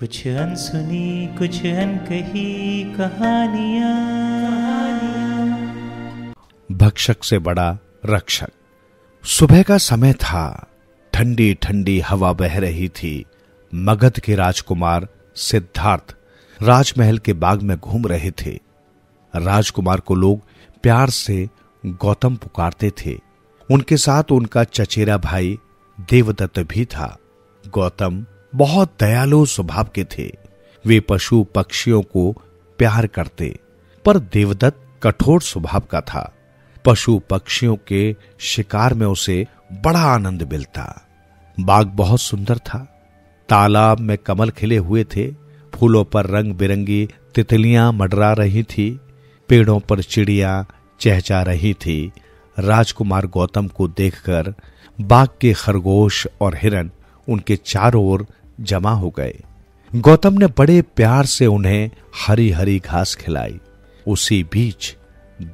कुछ अनसुनी कुछ अनकही कहानियां। भक्षक से बड़ा रक्षक। सुबह का समय था। ठंडी ठंडी हवा बह रही थी। मगध के राजकुमार सिद्धार्थ राजमहल के बाग में घूम रहे थे। राजकुमार को लोग प्यार से गौतम पुकारते थे। उनके साथ उनका चचेरा भाई देवदत्त भी था। गौतम बहुत दयालु स्वभाव के थे। वे पशु पक्षियों को प्यार करते, पर देवदत्त कठोर स्वभाव का था। पशु पक्षियों के शिकार में उसे बड़ा आनंद मिलता। बाग बहुत सुंदर था। तालाब में कमल खिले हुए थे। फूलों पर रंग बिरंगी तितलियां मंडरा रही थी। पेड़ों पर चिड़ियां चहचहा रही थी। राजकुमार गौतम को देखकर बाग के खरगोश और हिरन उनके चारों ओर जमा हो गए। गौतम ने बड़े प्यार से उन्हें हरी हरी घास खिलाई। उसी बीच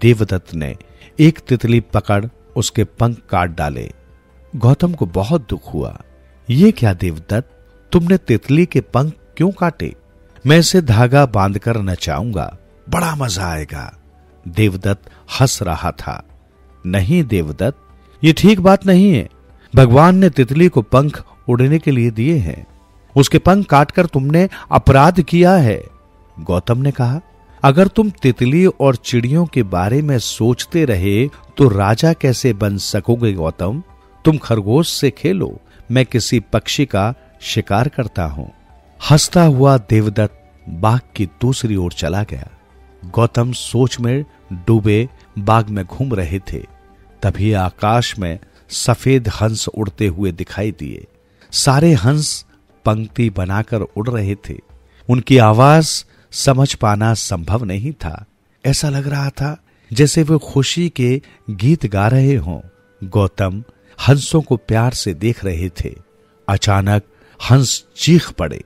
देवदत्त ने एक तितली पकड़ उसके पंख काट डाले। गौतम को बहुत दुख हुआ। ये क्या देवदत्त, तुमने तितली के पंख क्यों काटे? मैं इसे धागा बांधकर नचाऊंगा, बड़ा मजा आएगा। देवदत्त हंस रहा था। नहीं देवदत्त, ये ठीक बात नहीं है। भगवान ने तितली को पंख उड़ने के लिए दिए हैं। उसके पंख काटकर तुमने अपराध किया है। गौतम ने कहा, अगर तुम तितली और चिड़ियों के बारे में सोचते रहे तो राजा कैसे बन सकोगे गौतम? तुम खरगोश से खेलो, मैं किसी पक्षी का शिकार करता हूं। हंसता हुआ देवदत्त बाग की दूसरी ओर चला गया। गौतम सोच में डूबे बाग में घूम रहे थे। तभी आकाश में सफेद हंस उड़ते हुए दिखाई दिए। सारे हंस पंक्ति बनाकर उड़ रहे थे। उनकी आवाज समझ पाना संभव नहीं था। ऐसा लग रहा था जैसे वे खुशी के गीत गा रहे हों। गौतम हंसों को प्यार से देख रहे थे। अचानक हंस चीख पड़े।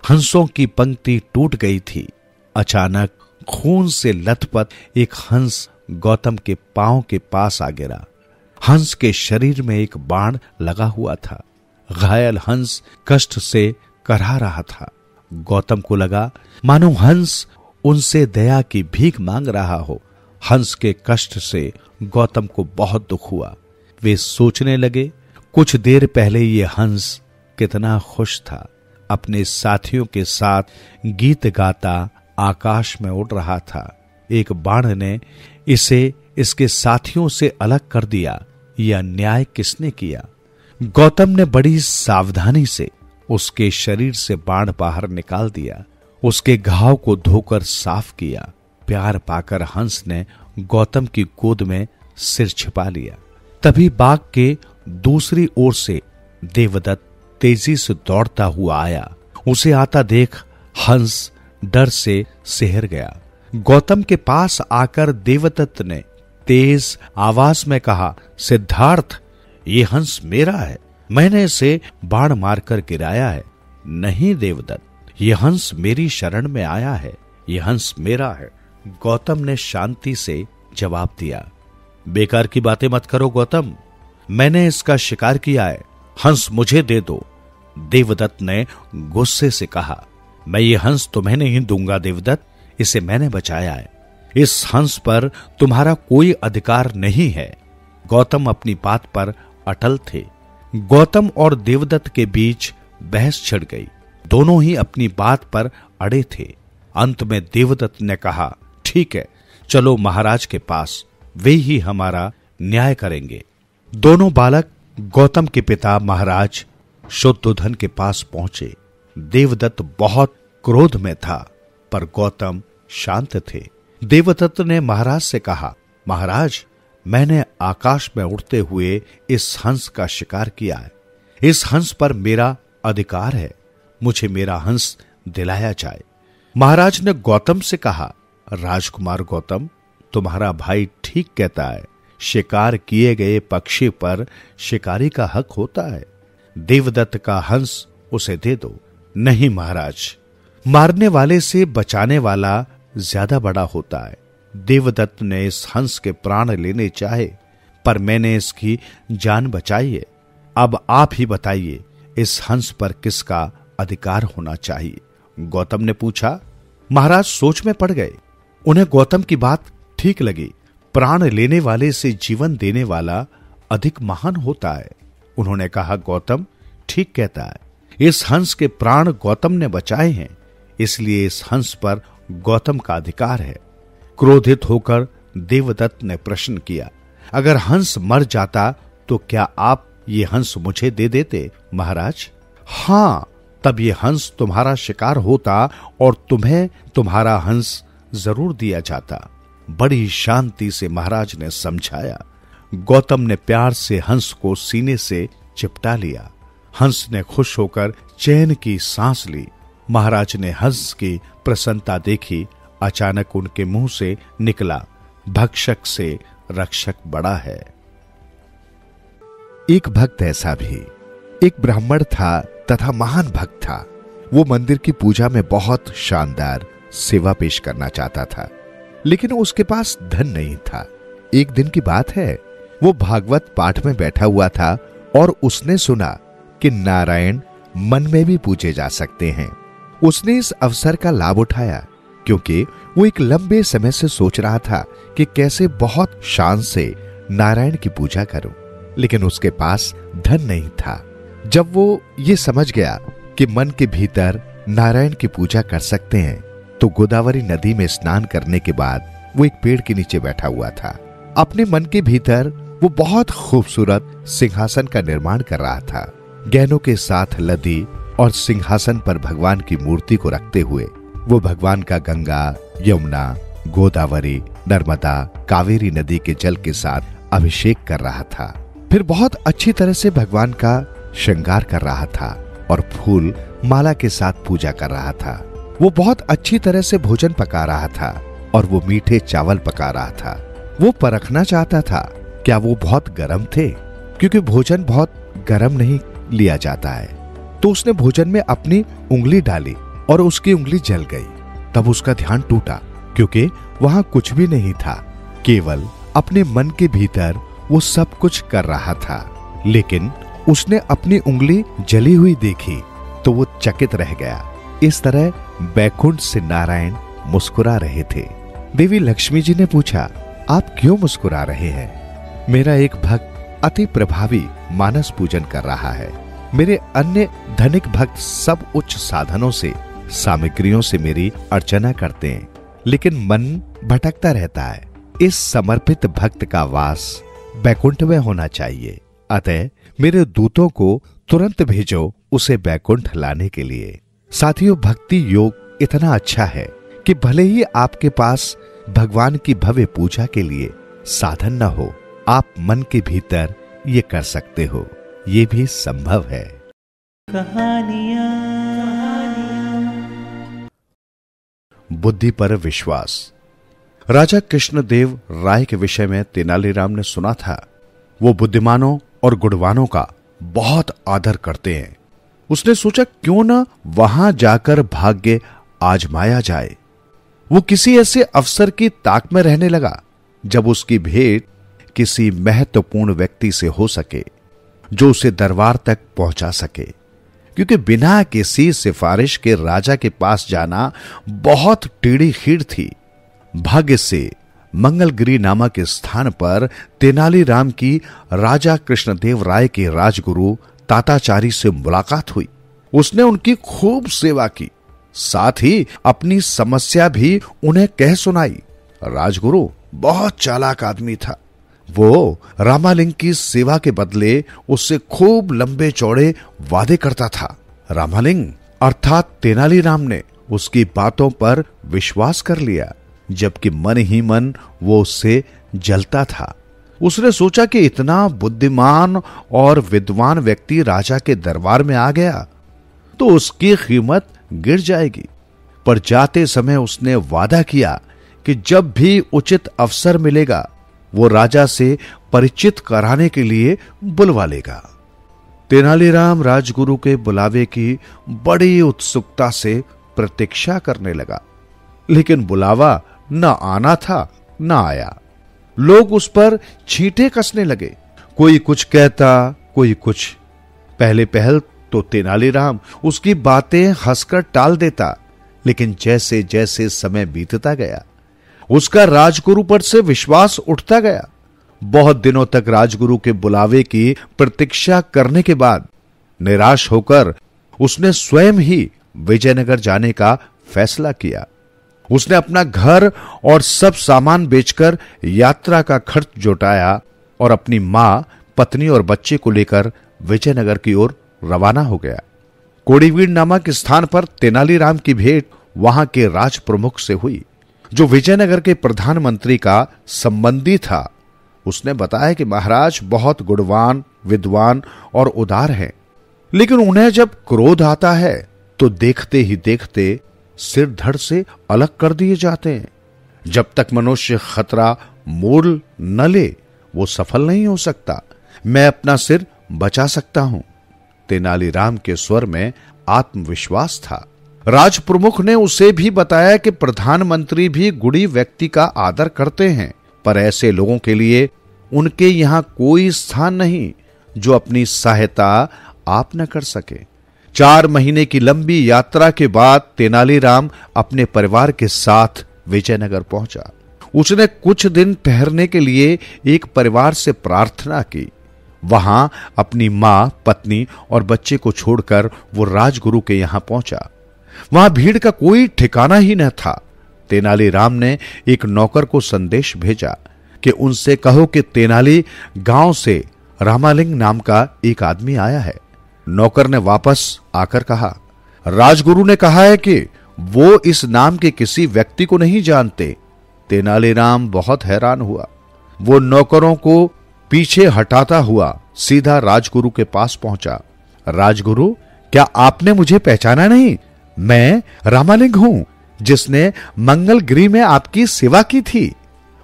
हंसों की पंक्ति टूट गई थी। अचानक खून से लथपथ एक हंस गौतम के पांव के पास आ गिरा। हंस के शरीर में एक बाण लगा हुआ था। घायल हंस कष्ट से करहा रहा था। गौतम को लगा मानो हंस उनसे दया की भीख मांग रहा हो। हंस के कष्ट से गौतम को बहुत दुख हुआ। वे सोचने लगे, कुछ देर पहले ये हंस कितना खुश था। अपने साथियों के साथ गीत गाता आकाश में उड़ रहा था। एक बाण ने इसे इसके साथियों से अलग कर दिया। यह अन्याय किसने किया? गौतम ने बड़ी सावधानी से उसके शरीर से बाण बाहर निकाल दिया। उसके घाव को धोकर साफ किया। प्यार पाकर हंस ने गौतम की गोद में सिर छिपा लिया। तभी बाग के दूसरी ओर से देवदत्त तेजी से दौड़ता हुआ आया। उसे आता देख हंस डर से सिहर गया। गौतम के पास आकर देवदत्त ने तेज आवाज में कहा, सिद्धार्थ, ये हंस मेरा है। मैंने इसे बाण मारकर गिराया है। नहीं देवदत्त, ये हंस मेरी शरण में आया है। ये हंस मेरा है। गौतम ने शांति से जवाब दिया। बेकार की बातें मत करो गौतम, मैंने इसका शिकार किया है। हंस मुझे दे दो। देवदत्त ने गुस्से से कहा, मैं ये हंस तुम्हें नहीं दूंगा देवदत्त, इसे मैंने बचाया है। इस हंस पर तुम्हारा कोई अधिकार नहीं है। गौतम अपनी बात पर अटल थे। गौतम और देवदत्त के बीच बहस छिड़ गई। दोनों ही अपनी बात पर अड़े थे। अंत में देवदत्त ने कहा, ठीक है, चलो महाराज के पास, वे ही हमारा न्याय करेंगे। दोनों बालक गौतम के पिता महाराज शुद्धोधन के पास पहुंचे। देवदत्त बहुत क्रोध में था, पर गौतम शांत थे। देवदत्त ने महाराज से कहा, महाराज, मैंने आकाश में उड़ते हुए इस हंस का शिकार किया है। इस हंस पर मेरा अधिकार है। मुझे मेरा हंस दिलाया जाए। महाराज ने गौतम से कहा, राजकुमार गौतम, तुम्हारा भाई ठीक कहता है। शिकार किए गए पक्षी पर शिकारी का हक होता है। देवदत्त का हंस उसे दे दो। नहीं महाराज, मारने वाले से बचाने वाला ज्यादा बड़ा होता है। देवदत्त ने इस हंस के प्राण लेने चाहे, पर मैंने इसकी जान बचाई है। अब आप ही बताइए, इस हंस पर किसका अधिकार होना चाहिए? गौतम ने पूछा। महाराज सोच में पड़ गए। उन्हें गौतम की बात ठीक लगी। प्राण लेने वाले से जीवन देने वाला अधिक महान होता है। उन्होंने कहा, गौतम ठीक कहता है। इस हंस के प्राण गौतम ने बचाए हैं, इसलिए इस हंस पर गौतम का अधिकार है। क्रोधित होकर देवदत्त ने प्रश्न किया, अगर हंस मर जाता तो क्या आप ये हंस मुझे दे देते महाराज? हां, तब ये हंस तुम्हारा शिकार होता और तुम्हें तुम्हारा हंस जरूर दिया जाता। बड़ी शांति से महाराज ने समझाया। गौतम ने प्यार से हंस को सीने से चिपटा लिया। हंस ने खुश होकर चैन की सांस ली। महाराज ने हंस की प्रसन्नता देखी। अचानक उनके मुंह से निकला, भक्षक से रक्षक बड़ा है। एक भक्त ऐसा भी, एक ब्राह्मण था तथा महान भक्त था। वो मंदिर की पूजा में बहुत शानदार सेवा पेश करना चाहता था, लेकिन उसके पास धन नहीं था। एक दिन की बात है, वो भागवत पाठ में बैठा हुआ था और उसने सुना कि नारायण मन में भी पूजे जा सकते हैं। उसने इस अवसर का लाभ उठाया, क्योंकि वो एक लंबे समय से सोच रहा था कि कैसे बहुत शान से नारायण की पूजा करूं, लेकिन उसके पास धन नहीं था। जब वो ये समझ गया कि मन के भीतर नारायण की पूजा कर सकते हैं, तो गोदावरी नदी में स्नान करने के बाद वो एक पेड़ के नीचे बैठा हुआ था। अपने मन के भीतर वो बहुत खूबसूरत सिंहासन का निर्माण कर रहा था। गहनों के साथ लदी और सिंहासन पर भगवान की मूर्ति को रखते हुए वो भगवान का गंगा, यमुना, गोदावरी, नर्मदा, कावेरी नदी के जल के साथ अभिषेक कर रहा था। फिर बहुत अच्छी तरह से भगवान का श्रृंगार कर रहा था और फूल माला के साथ पूजा कर रहा था। वो बहुत अच्छी तरह से भोजन पका रहा था और वो मीठे चावल पका रहा था। वो परखना चाहता था क्या वो बहुत गर्म थे, क्योंकि भोजन बहुत गर्म नहीं लिया जाता है। तो उसने भोजन में अपनी उंगली डाली और उसकी उंगली जल गई। तब उसका ध्यान टूटा, क्योंकि वहां कुछ भी नहीं था, केवल अपने मन के भीतर वो सब कुछ कर रहा था। लेकिन उसने अपनी उंगली जली हुई देखी तो वो चकित रह गया। इस तरह बैकुंठ से नारायण मुस्कुरा रहे थे। देवी लक्ष्मी जी ने पूछा, आप क्यों मुस्कुरा रहे हैं? मेरा एक भक्त अति प्रभावी मानस पूजन कर रहा है। मेरे अन्य धनिक भक्त सब उच्च साधनों से, सामग्रियों से मेरी अर्चना करते हैं, लेकिन मन भटकता रहता है। इस समर्पित भक्त का वास बैकुंठ में होना चाहिए। अतः मेरे दूतों को तुरंत भेजो उसे बैकुंठ लाने के लिए। साथियों, भक्ति योग इतना अच्छा है कि भले ही आपके पास भगवान की भव्य पूजा के लिए साधन न हो, आप मन के भीतर ये कर सकते हो। ये भी संभव है। बुद्धि पर विश्वास। राजा कृष्णदेव राय के विषय में तेनालीराम ने सुना था। वो बुद्धिमानों और गुणवानों का बहुत आदर करते हैं। उसने सोचा क्यों न वहां जाकर भाग्य आजमाया जाए। वो किसी ऐसे अवसर की ताक में रहने लगा जब उसकी भेंट किसी महत्वपूर्ण व्यक्ति से हो सके, जो उसे दरबार तक पहुंचा सके, क्योंकि बिना किसी सिफारिश के राजा के पास जाना बहुत टेढ़ी खीर थी। भाग्य से मंगलगिरी नामक स्थान पर तेनालीराम की राजा कृष्णदेव राय के राजगुरु ताताचारी से मुलाकात हुई। उसने उनकी खूब सेवा की, साथ ही अपनी समस्या भी उन्हें कह सुनाई। राजगुरु बहुत चालाक आदमी था। वो रामालिंग की सेवा के बदले उससे खूब लंबे चौड़े वादे करता था। रामालिंग अर्थात तेनालीराम ने उसकी बातों पर विश्वास कर लिया, जबकि मन ही मन वो उससे जलता था। उसने सोचा कि इतना बुद्धिमान और विद्वान व्यक्ति राजा के दरबार में आ गया तो उसकी कीमत गिर जाएगी। पर जाते समय उसने वादा किया कि जब भी उचित अवसर मिलेगा वो राजा से परिचित कराने के लिए बुलवा लेगा। तेनालीराम राजगुरु के बुलावे की बड़ी उत्सुकता से प्रतीक्षा करने लगा, लेकिन बुलावा न आना था न आया। लोग उस पर छींटे कसने लगे, कोई कुछ कहता, कोई कुछ। पहले पहल तो तेनालीराम उसकी बातें हंसकर टाल देता, लेकिन जैसे जैसे समय बीतता गया उसका राजगुरु पर से विश्वास उठता गया। बहुत दिनों तक राजगुरु के बुलावे की प्रतीक्षा करने के बाद निराश होकर उसने स्वयं ही विजयनगर जाने का फैसला किया। उसने अपना घर और सब सामान बेचकर यात्रा का खर्च जुटाया और अपनी मां, पत्नी और बच्चे को लेकर विजयनगर की ओर रवाना हो गया। कोड़ीवीड़ नामक स्थान पर तेनालीराम की भेंट वहां के राज प्रमुख से हुई, जो विजयनगर के प्रधानमंत्री का संबंधी था। उसने बताया कि महाराज बहुत गुणवान, विद्वान और उदार हैं, लेकिन उन्हें जब क्रोध आता है तो देखते ही देखते सिर धड़ से अलग कर दिए जाते हैं। जब तक मनुष्य खतरा मोल न ले वो सफल नहीं हो सकता। मैं अपना सिर बचा सकता हूं। तेनालीराम के स्वर में आत्मविश्वास था। राज प्रमुख ने उसे भी बताया कि प्रधानमंत्री भी गुणी व्यक्ति का आदर करते हैं, पर ऐसे लोगों के लिए उनके यहां कोई स्थान नहीं जो अपनी सहायता आप न कर सके। 4 महीने की लंबी यात्रा के बाद तेनालीराम अपने परिवार के साथ विजयनगर पहुंचा। उसने कुछ दिन ठहरने के लिए एक परिवार से प्रार्थना की। वहां अपनी मां, पत्नी और बच्चे को छोड़कर वो राजगुरु के यहां पहुंचा। वहां भीड़ का कोई ठिकाना ही न था। तेनालीराम ने एक नौकर को संदेश भेजा कि उनसे कहो कि तेनाली गांव से रामालिंग नाम का एक आदमी आया है। नौकर ने वापस आकर कहा, राजगुरु ने कहा है कि वो इस नाम के किसी व्यक्ति को नहीं जानते। तेनालीराम बहुत हैरान हुआ। वो नौकरों को पीछे हटाता हुआ सीधा राजगुरु के पास पहुंचा। राजगुरु, क्या आपने मुझे पहचाना नहीं? मैं रामालिंग हूं, जिसने मंगलगिरी में आपकी सेवा की थी।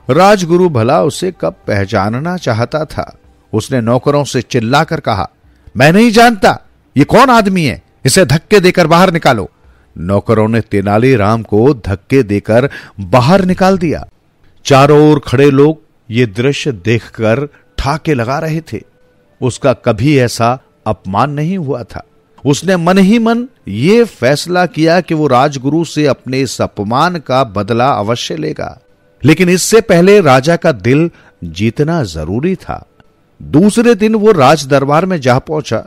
राजगुरु भला उसे कब पहचानना चाहता था। उसने नौकरों से चिल्लाकर कहा, मैं नहीं जानता, ये कौन आदमी है? इसे धक्के देकर बाहर निकालो। नौकरों ने तेनालीराम को धक्के देकर बाहर निकाल दिया। चारों ओर खड़े लोग ये दृश्य देखकर ठाके लगा रहे थे। उसका कभी ऐसा अपमान नहीं हुआ था। उसने मन ही मन ये फैसला किया कि वो राजगुरु से अपने इस अपमान का बदला अवश्य लेगा, लेकिन इससे पहले राजा का दिल जीतना जरूरी था। दूसरे दिन वो राज दरबार में जा पहुंचा।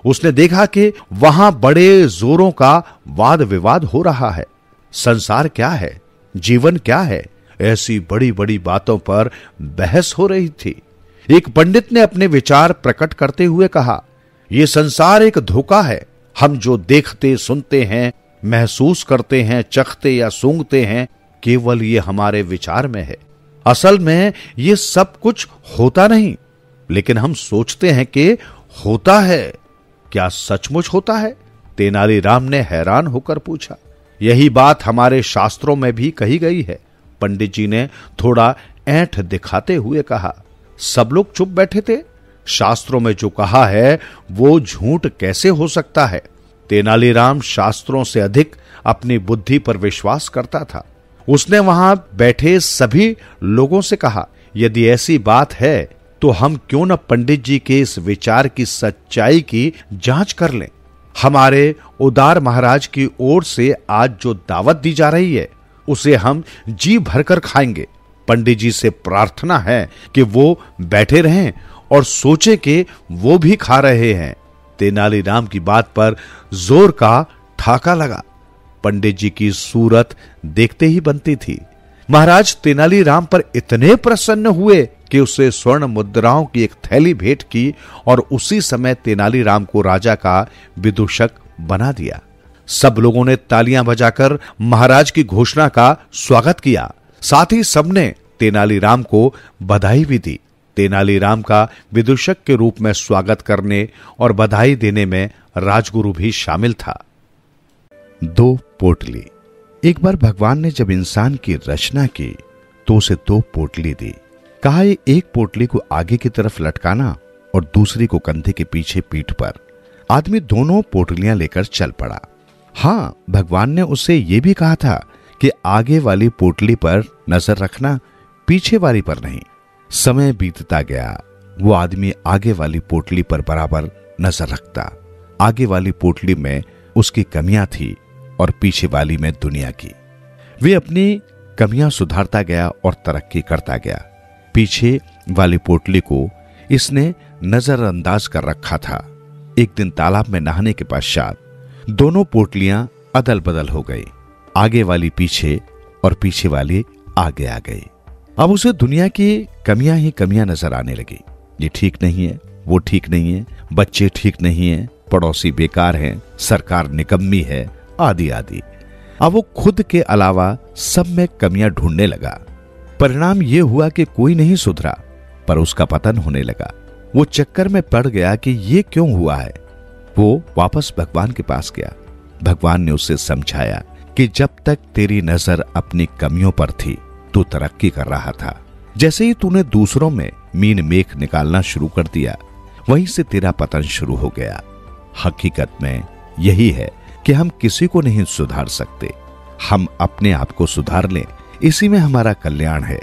उसने देखा कि वहां बड़े जोरों का वाद विवाद हो रहा है। संसार क्या है, जीवन क्या है, ऐसी बड़ी बड़ी बातों पर बहस हो रही थी। एक पंडित ने अपने विचार प्रकट करते हुए कहा, यह संसार एक धोखा है। हम जो देखते, सुनते हैं, महसूस करते हैं, चखते या सूंघते हैं, केवल ये हमारे विचार में है। असल में ये सब कुछ होता नहीं, लेकिन हम सोचते हैं कि होता है। क्या सचमुच होता है? तेनालीराम ने हैरान होकर पूछा। यही बात हमारे शास्त्रों में भी कही गई है। पंडित जी ने थोड़ा ऐंठ दिखाते हुए कहा। सब लोग चुप बैठे थे। शास्त्रों में जो कहा है वो झूठ कैसे हो सकता है? तेनालीराम शास्त्रों से अधिक अपनी बुद्धि पर विश्वास करता था। उसने वहां बैठे सभी लोगों से कहा, यदि ऐसी बात है तो हम क्यों न पंडित जी के इस विचार की सच्चाई की जांच कर लें। हमारे उदार महाराज की ओर से आज जो दावत दी जा रही है उसे हम जी भरकर खाएंगे। पंडित जी से प्रार्थना है कि वो बैठे रहें और सोचे कि वो भी खा रहे हैं। तेनालीराम की बात पर जोर का ठाका लगा। पंडित जी की सूरत देखते ही बनती थी। महाराज तेनालीराम पर इतने प्रसन्न हुए कि उसे स्वर्ण मुद्राओं की एक थैली भेंट की और उसी समय तेनालीराम को राजा का विदूषक बना दिया। सब लोगों ने तालियां बजाकर महाराज की घोषणा का स्वागत किया। साथ ही सबने तेनालीराम को बधाई भी दी। तेनालीराम का विदूषक के रूप में स्वागत करने और बधाई देने में राजगुरु भी शामिल था। 2 पोटली। एक बार भगवान ने जब इंसान की रचना की तो उसे 2 पोटली दी। कहा एक पोटली को आगे की तरफ लटकाना और दूसरी को कंधे के पीछे पीठ पर। आदमी दोनों पोटलियां लेकर चल पड़ा। हाँ, भगवान ने उसे यह भी कहा था कि आगे वाली पोटली पर नजर रखना, पीछे वाली पर नहीं। समय बीतता गया। वो आदमी आगे वाली पोटली पर बराबर नजर रखता। आगे वाली पोटली में उसकी कमियां थी और पीछे वाली में दुनिया की। वे अपनी कमियां सुधारता गया और तरक्की करता गया। पीछे वाली पोटली को इसने नजरअंदाज कर रखा था। एक दिन तालाब में नहाने के पश्चात दोनों पोटलियां अदल बदल हो गई। आगे वाली पीछे और पीछे वाली आगे आ गई। अब उसे दुनिया की कमियां ही कमियां नजर आने लगी। ये ठीक नहीं है, वो ठीक नहीं है, बच्चे ठीक नहीं है, पड़ोसी बेकार हैं, सरकार निकम्मी है, आदि आदि। अब वो खुद के अलावा सब में कमियां ढूंढने लगा। परिणाम ये हुआ कि कोई नहीं सुधरा, पर उसका पतन होने लगा। वो चक्कर में पड़ गया कि ये क्यों हुआ है। वो वापस भगवान के पास गया। भगवान ने उसे समझाया कि जब तक तेरी नजर अपनी कमियों पर थी, तू तरक्की कर रहा था। जैसे ही तूने दूसरों में मीन मेख निकालना शुरू कर दिया, वहीं से तेरा पतन शुरू हो गया। हकीकत में यही है कि हम किसी को नहीं सुधार सकते। हम अपने आप को सुधार लें, इसी में हमारा कल्याण है।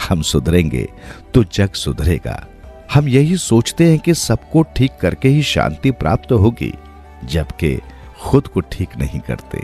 हम सुधरेंगे तो जग सुधरेगा। हम यही सोचते हैं कि सबको ठीक करके ही शांति प्राप्त होगी, जबकि खुद को ठीक नहीं करते।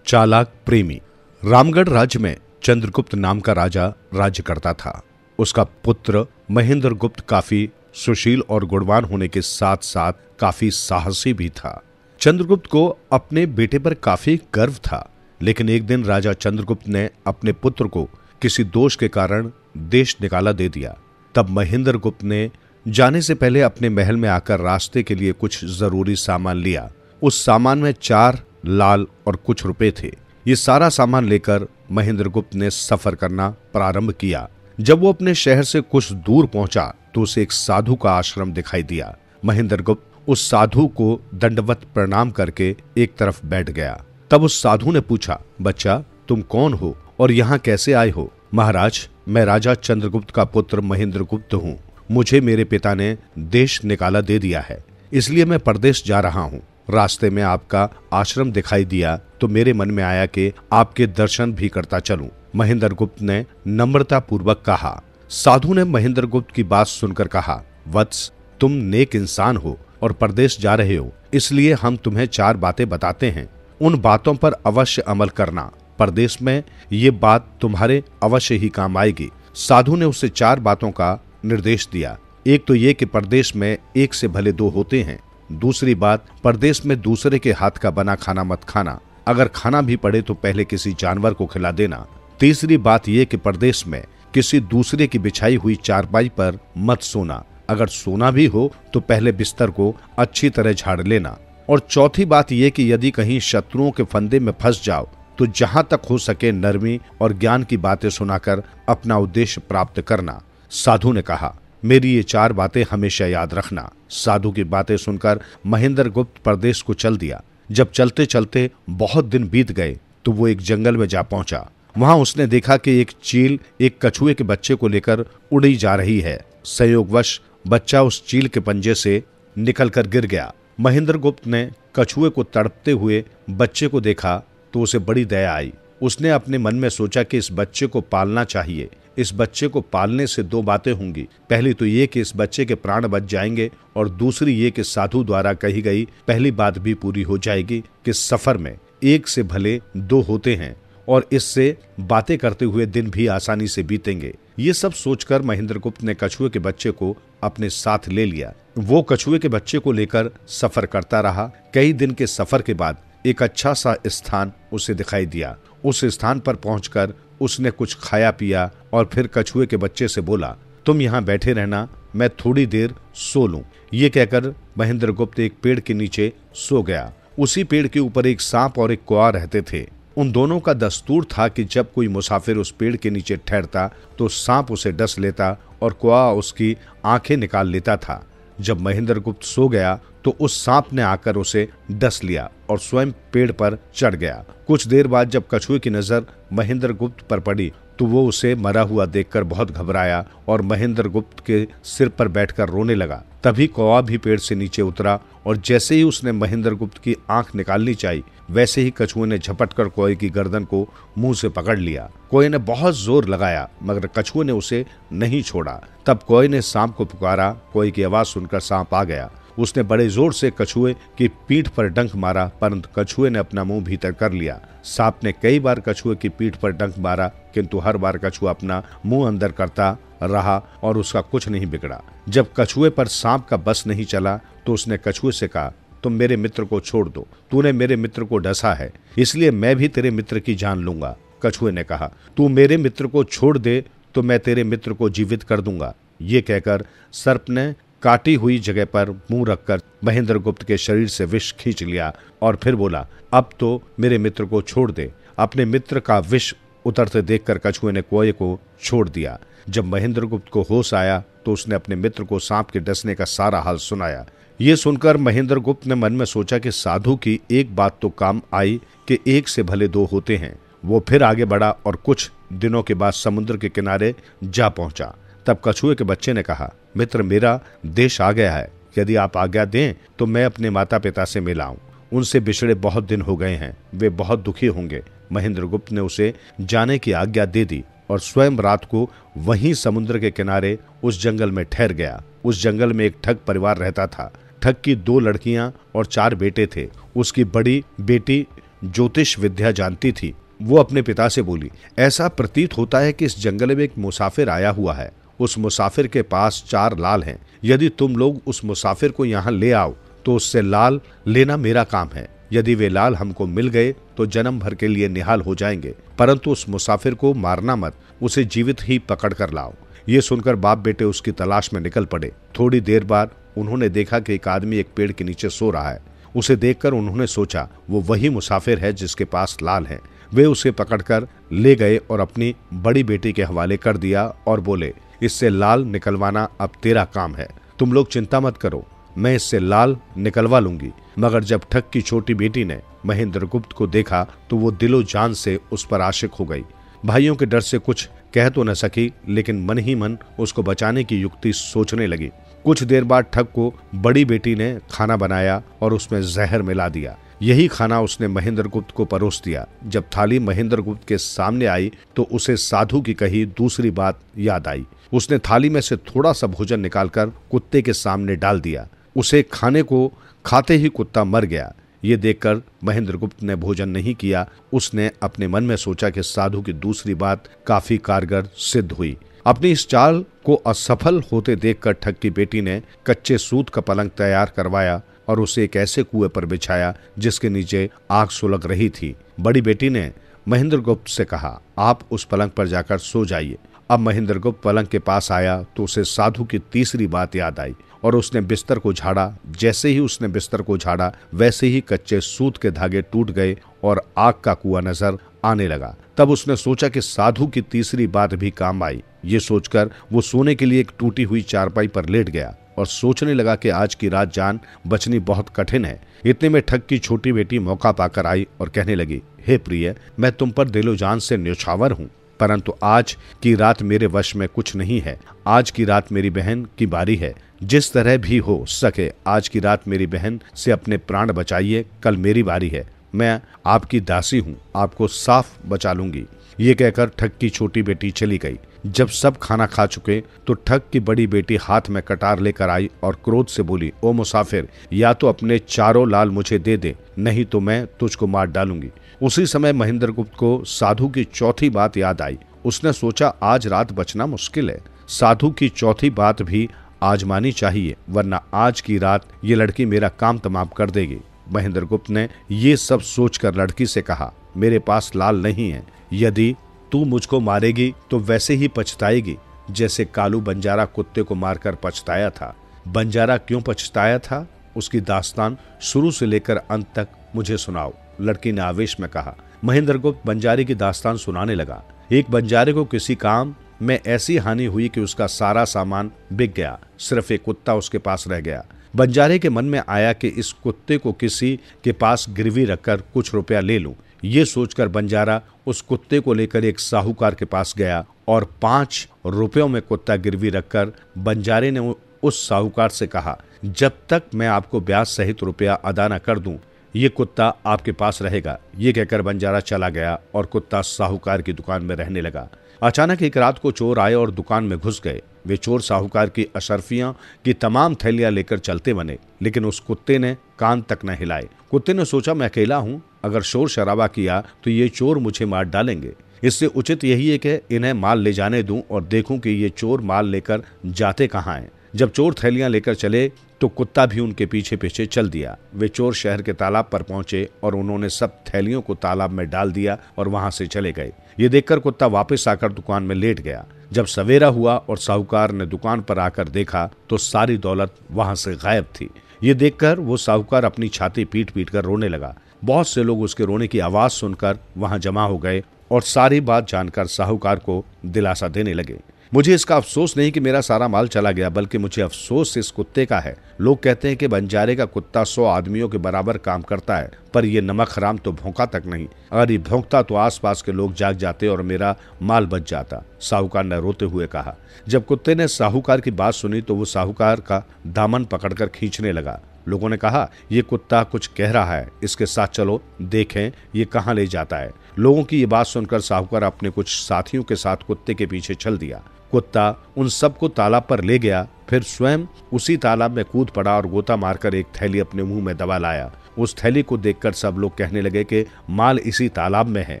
चालाक प्रेमी। रामगढ़ राज्य में चंद्रगुप्त नाम का राजा राज्य करता था। उसका पुत्र महेंद्र गुप्त काफी सुशील और गुणवान होने के साथ साथ काफी साहसी भी था। चंद्रगुप्त को अपने बेटे पर काफी गर्व था, लेकिन एक दिन राजा चंद्रगुप्त ने अपने पुत्र को किसी दोष के कारण देश निकाला दे दिया। तब महेंद्र गुप्त ने जाने से पहले अपने महल में आकर रास्ते के लिए कुछ जरूरी सामान लिया। उस सामान में 4 लाल और कुछ रुपए थे। ये सारा सामान लेकर महेंद्र गुप्त ने सफर करना प्रारंभ किया। जब वो अपने शहर से कुछ दूर पहुंचा तो उसे एक साधु का आश्रम दिखाई दिया। महेंद्र गुप्त उस साधु को दंडवत प्रणाम करके एक तरफ बैठ गया। तब उस साधु ने पूछा, बच्चा तुम कौन हो और यहाँ कैसे आए हो? महाराज, मैं राजा चंद्रगुप्त का पुत्र महेंद्र गुप्त हूँ। मुझे मेरे पिता ने देश निकाला दे दिया है, इसलिए मैं परदेश जा रहा हूँ। रास्ते में आपका आश्रम दिखाई दिया तो मेरे मन में आया कि आपके दर्शन भी करता चलूं। महेंद्र गुप्त ने नम्रता पूर्वक कहा। साधु ने महेंद्र गुप्त की बात सुनकर कहा, वत्स, तुम नेक इंसान हो और परदेश जा रहे हो, इसलिए हम तुम्हें 4 बातें बताते हैं। उन बातों पर अवश्य अमल करना। परदेश में ये बात तुम्हारे अवश्य ही काम आएगी। साधु ने उसे 4 बातों का निर्देश दिया। एक तो ये कि परदेश में एक से भले 2 होते हैं। दूसरी बात, परदेश में दूसरे के हाथ का बना खाना मत खाना। अगर खाना भी पड़े तो पहले किसी जानवर को खिला देना। तीसरी बात यह कि परदेश में किसी दूसरे की बिछाई हुई चारपाई पर मत सोना। अगर सोना भी हो तो पहले बिस्तर को अच्छी तरह झाड़ लेना। और चौथी बात यह कि यदि कहीं शत्रुओं के फंदे में फंस जाओ तो जहां तक हो सके नरमी और ज्ञान की बातें सुनाकर अपना उद्देश्य प्राप्त करना। साधु ने कहा, मेरी ये 4 बातें हमेशा याद रखना। साधु की बातें सुनकर महेंद्र गुप्त परदेश को चल दिया। जब चलते चलते बहुत दिन बीत गए तो वो एक जंगल में जा पहुंचा। वहां उसने देखा कि एक चील एक कछुए के बच्चे को लेकर उड़ी जा रही है। संयोगवश बच्चा उस चील के पंजे से निकलकर गिर गया। महेंद्र गुप्त ने कछुए को तड़पते हुए बच्चे को देखा तो उसे बड़ी दया आई। उसने अपने मन में सोचा कि इस बच्चे को पालना चाहिए। इस बच्चे को पालने से 2 बातें होंगी। पहली तो ये कि इस बच्चे के प्राण बच जाएंगे और दूसरी ये कि साधु द्वारा कही गई पहली बात भी पूरी हो जाएगी कि सफर में एक से भले 2 होते हैं और इससे बातें करते हुए दिन भी आसानी से बीतेंगे। ये सब सोचकर महेंद्र गुप्त ने कछुए के बच्चे को अपने साथ ले लिया। वो कछुए के बच्चे को लेकर सफर करता रहा। कई दिन के सफर के बाद एक अच्छा सा स्थान उसे दिखाई दिया। उस स्थान पर पहुंचकर उसने कुछ खाया पिया और फिर कछुए के बच्चे से बोला, तुम यहाँ बैठे रहना, मैं थोड़ी देर सो लूं। ये कहकर महेंद्र गुप्त एक पेड़ के नीचे सो गया। उसी पेड़ के ऊपर एक सांप और एक कौआ रहते थे। उन दोनों का दस्तूर था कि जब कोई मुसाफिर उस पेड़ के नीचे ठहरता तो सांप उसे डस लेता और कौआ उसकी आंखें निकाल लेता था। जब महेंद्र गुप्त सो गया तो उस सांप ने आकर उसे डस लिया और स्वयं पेड़ पर चढ़ गया। कुछ देर बाद जब कछुए की नजर महेंद्र गुप्त पर पड़ी तो वो उसे मरा हुआ देखकर बहुत घबराया और महेंद्र गुप्त के सिर पर बैठकर रोने लगा। तभी कौवा भी पेड़ से नीचे उतरा और जैसे ही उसने महेंद्र गुप्त की आंख निकालनी चाहिए वैसे ही कछुए ने झपटकर कौवे की गर्दन को मुंह से पकड़ लिया। कौवे ने बहुत जोर लगाया मगर कछुए ने उसे नहीं छोड़ा। तब कौवे ने सांप को पुकारा। कौवे की आवाज सुनकर सांप आ गया। उसने बड़े जोर से कछुए की पीठ पर डंक मारा, परंतु कछुए ने अपना मुंह भीतर कर लिया। सांप ने कई बार कछुए की पीठ पर डंक मारा, किंतु हर बार कछुआ अपना मुंह अंदर करता रहा और उसका कुछ नहीं बिगड़ा। जब कछुए पर सांप का बस नहीं चला तो उसने कछुए से कहा, तुम मेरे मित्र को छोड़ दो, तूने मेरे मित्र को डसा है, इसलिए मैं भी तेरे मित्र की जान लूंगा। कछुए ने कहा, तू मेरे मित्र को छोड़ दे तो मैं तेरे मित्र को जीवित कर दूंगा। ये कहकर सर्प ने काटी हुई जगह पर मुंह रखकर महेंद्रगुप्त के शरीर से विष खींच लिया और फिर बोला, अब तो मेरे मित्र को छोड़ दे। अपने मित्र का विष उतरते देखकर कछुए ने कुएं को छोड़ दिया। जब महेंद्रगुप्त को होश आया तो उसने अपने मित्र को सांप के डसने का सारा हाल सुनाया। ये सुनकर महेंद्रगुप्त ने मन में सोचा कि साधु की एक बात तो काम आई कि एक से भले दो होते हैं। वो फिर आगे बढ़ा और कुछ दिनों के बाद समुद्र के किनारे जा पहुंचा। तब कछुए के बच्चे ने कहा, मित्र, मेरा देश आ गया है, यदि आप आज्ञा दें तो मैं अपने माता पिता से मिल आऊं। उनसे बिछड़े बहुत दिन हो गए हैं, वे बहुत दुखी होंगे। महेंद्रगुप्त ने उसे जाने की आज्ञा दे दी और स्वयं रात को वहीं समुद्र के किनारे उस जंगल में ठहर गया। उस जंगल में एक ठग परिवार रहता था। ठग की 2 लड़कियां और 4 बेटे थे। उसकी बड़ी बेटी ज्योतिष विद्या जानती थी। वो अपने पिता से बोली, ऐसा प्रतीत होता है कि इस जंगल में एक मुसाफिर आया हुआ है। उस मुसाफिर के पास 4 लाल हैं। यदि तुम लोग उस मुसाफिर को यहाँ ले आओ तो उससे लाल लेना मेरा काम है। यदि वे लाल हमको मिल गए तो जन्म भर के लिए निहाल हो जाएंगे, परंतु उस मुसाफिर को मारना मत, उसे जीवित ही पकड़ कर लाओ। ये सुनकर बाप बेटे उसकी तलाश में निकल पड़े। थोड़ी देर बाद उन्होंने देखा कि एक आदमी एक पेड़ के नीचे सो रहा है। उसे देखकर उन्होंने सोचा वो वही मुसाफिर है जिसके पास लाल है। वे उसे पकड़कर ले गए और अपनी बड़ी बेटी के हवाले कर दिया और बोले, इससे लाल निकलवाना अब तेरा काम है, तुम लोग चिंता मत करो, मैं इससे लाल निकलवा लूंगी। मगर जब ठग की छोटी बेटी ने महेंद्रगुप्त को देखा तो वो दिलो जान से उस पर आशिक हो गई। भाइयों के डर से कुछ कह तो न सकी, लेकिन मन ही मन उसको बचाने की युक्ति सोचने लगी। कुछ देर बाद ठग को बड़ी बेटी ने खाना बनाया और उसमें जहर मिला दिया। यही खाना उसने महेंद्रगुप्त को परोस दिया। जब थाली महेंद्रगुप्त के सामने आई तो उसे साधु की कही दूसरी बात याद आई। उसने थाली में से थोड़ा सा भोजन निकालकर कुत्ते के सामने डाल दिया। उसे खाने को खाते ही कुत्ता मर गया। ये देखकर महेंद्रगुप्त ने भोजन नहीं किया। उसने अपने मन में सोचा कि साधु की दूसरी बात काफी कारगर सिद्ध हुई। अपनी इस चाल को असफल होते देखकर ठग की बेटी ने कच्चे सूत का पलंग तैयार करवाया और उसे एक ऐसे कुएं पर बिछाया जिसके नीचे आग सुलग रही थी। बड़ी बेटी ने महेंद्रगुप्त से कहा, आप उस पलंग पर जाकर सो जाइए। अब महेंद्रगुप्त पलंग के पास आया तो उसे साधु की तीसरी बात याद आई और उसने बिस्तर को झाड़ा। जैसे ही उसने बिस्तर को झाड़ा वैसे ही कच्चे सूत के धागे टूट गए और आग का कुआं नजर आने लगा। तब उसने सोचा कि साधु की तीसरी बात भी काम आई। ये सोचकर वो सोने के लिए एक टूटी हुई चारपाई पर लेट गया और सोचने लगा कि आज की रात जान बचनी बहुत कठिन है। इतने में ठग की छोटी बेटी मौका पाकर आई और कहने लगी, हे प्रिय, मैं तुम पर दिलो जान से न्योछावर हूँ, परंतु आज की रात मेरे वश में कुछ नहीं है। आज की रात मेरी बहन की बारी है। जिस तरह भी हो सके आज की रात मेरी बहन से अपने प्राण बचाइए। कल मेरी बारी है, मैं आपकी दासी हूँ, आपको साफ बचा लूंगी। ये कहकर ठग की छोटी बेटी चली गई। जब सब खाना खा चुके तो ठग की बड़ी बेटी हाथ में कटार लेकर आई और क्रोध से बोली, ओ मुसाफिर, या तो अपने 4 लाल मुझे दे दे, नहीं तो मैं तुझको मार डालूंगी। उसी समय महेंद्रगुप्त को साधु की चौथी बात याद आई। उसने सोचा, आज रात बचना मुश्किल है, साधु की चौथी बात भी आजमानी चाहिए, वरना आज की रात ये लड़की मेरा काम तमाम कर देगी। महेंद्रगुप्त ने ये सब सोचकर लड़की से कहा, मेरे पास लाल नहीं है, यदि तू मुझको मारेगी तो वैसे ही पछताएगी जैसे कालू बंजारा कुत्ते को मारकर पछताया था। बंजारा क्यों पछताया था, उसकी दास्तान शुरू से लेकर अंत तक मुझे सुनाओ, लड़की ने आवेश में कहा। महेंद्रगुप्त बंजारे की दास्तान सुनाने लगा। एक बंजारे को किसी काम में ऐसी हानि हुई कि उसका सारा सामान बिक गया, सिर्फ एक कुत्ता उसके पास रह गया। बंजारे के मन में आया कि इस कुत्ते को किसी के पास गिरवी रखकर कुछ रुपया ले लूं। ये सोचकर बंजारा उस कुत्ते को लेकर एक साहूकार के पास गया और 5 रुपयों में कुत्ता गिरवी रखकर बंजारे ने उस साहूकार से कहा, जब तक मैं आपको ब्याज सहित रुपया अदा न कर दूं, ये कुत्ता आपके पास रहेगा। ये कहकर बंजारा चला गया और कुत्ता साहूकार की दुकान में रहने लगा। अचानक एक रात को चोर आए और दुकान में घुस गए। वे चोर साहूकार की अशर्फियां की तमाम थैलियां लेकर चलते बने, लेकिन उस कुत्ते ने कान तक न हिलाए। कुत्ते ने सोचा, मैं अकेला हूं, अगर शोर शराबा किया तो ये चोर मुझे मार डालेंगे। इससे उचित यही है कि इन्हें माल ले जाने दूं और देखूं कि ये चोर माल लेकर जाते कहां हैं। जब चोर थैलियां लेकर चले तो कुत्ता भी उनके पीछे पीछे चल दिया। वे चोर शहर के तालाब पर पहुंचे और उन्होंने सब थैलियों को तालाब में डाल दिया और वहां से चले गए। ये देखकर कुत्ता वापस आकर दुकान में लेट गया। जब सवेरा हुआ और साहूकार ने दुकान पर आकर देखा तो सारी दौलत वहां से गायब थी। ये देखकर वो साहूकार अपनी छाती पीट पीट कर रोने लगा। बहुत से लोग उसके रोने की आवाज सुनकर वहां जमा हो गए और सारी बात जानकर साहूकार को दिलासा देने लगे। मुझे इसका अफसोस नहीं कि मेरा सारा माल चला गया, बल्कि मुझे अफसोस इस कुत्ते का है। लोग कहते हैं कि बंजारे का कुत्ता 100 आदमियों के बराबर काम करता है, पर यह नमक हराम तो भौंका तक नहीं। अगर ये भौंकता तो आसपास के लोग जाग जाते और मेरा माल बच जाता, साहूकार ने रोते हुए कहा। जब कुत्ते ने साहूकार की बात सुनी तो वो साहूकार का दामन पकड़कर खींचने लगा। लोगों ने कहा, ये कुत्ता कुछ कह रहा है, इसके साथ चलो, देखें ये कहां ले जाता है। लोगों की ये बात सुनकर साहूकार अपने कुछ साथियों के साथ कुत्ते के पीछे चल दिया। कुत्ता उन सबको तालाब पर ले गया, फिर स्वयं उसी तालाब में कूद पड़ा और गोता मारकर एक थैली अपने मुंह में दबा लाया। उस थैली को देखकर सब लोग कहने लगे कि माल इसी तालाब में है।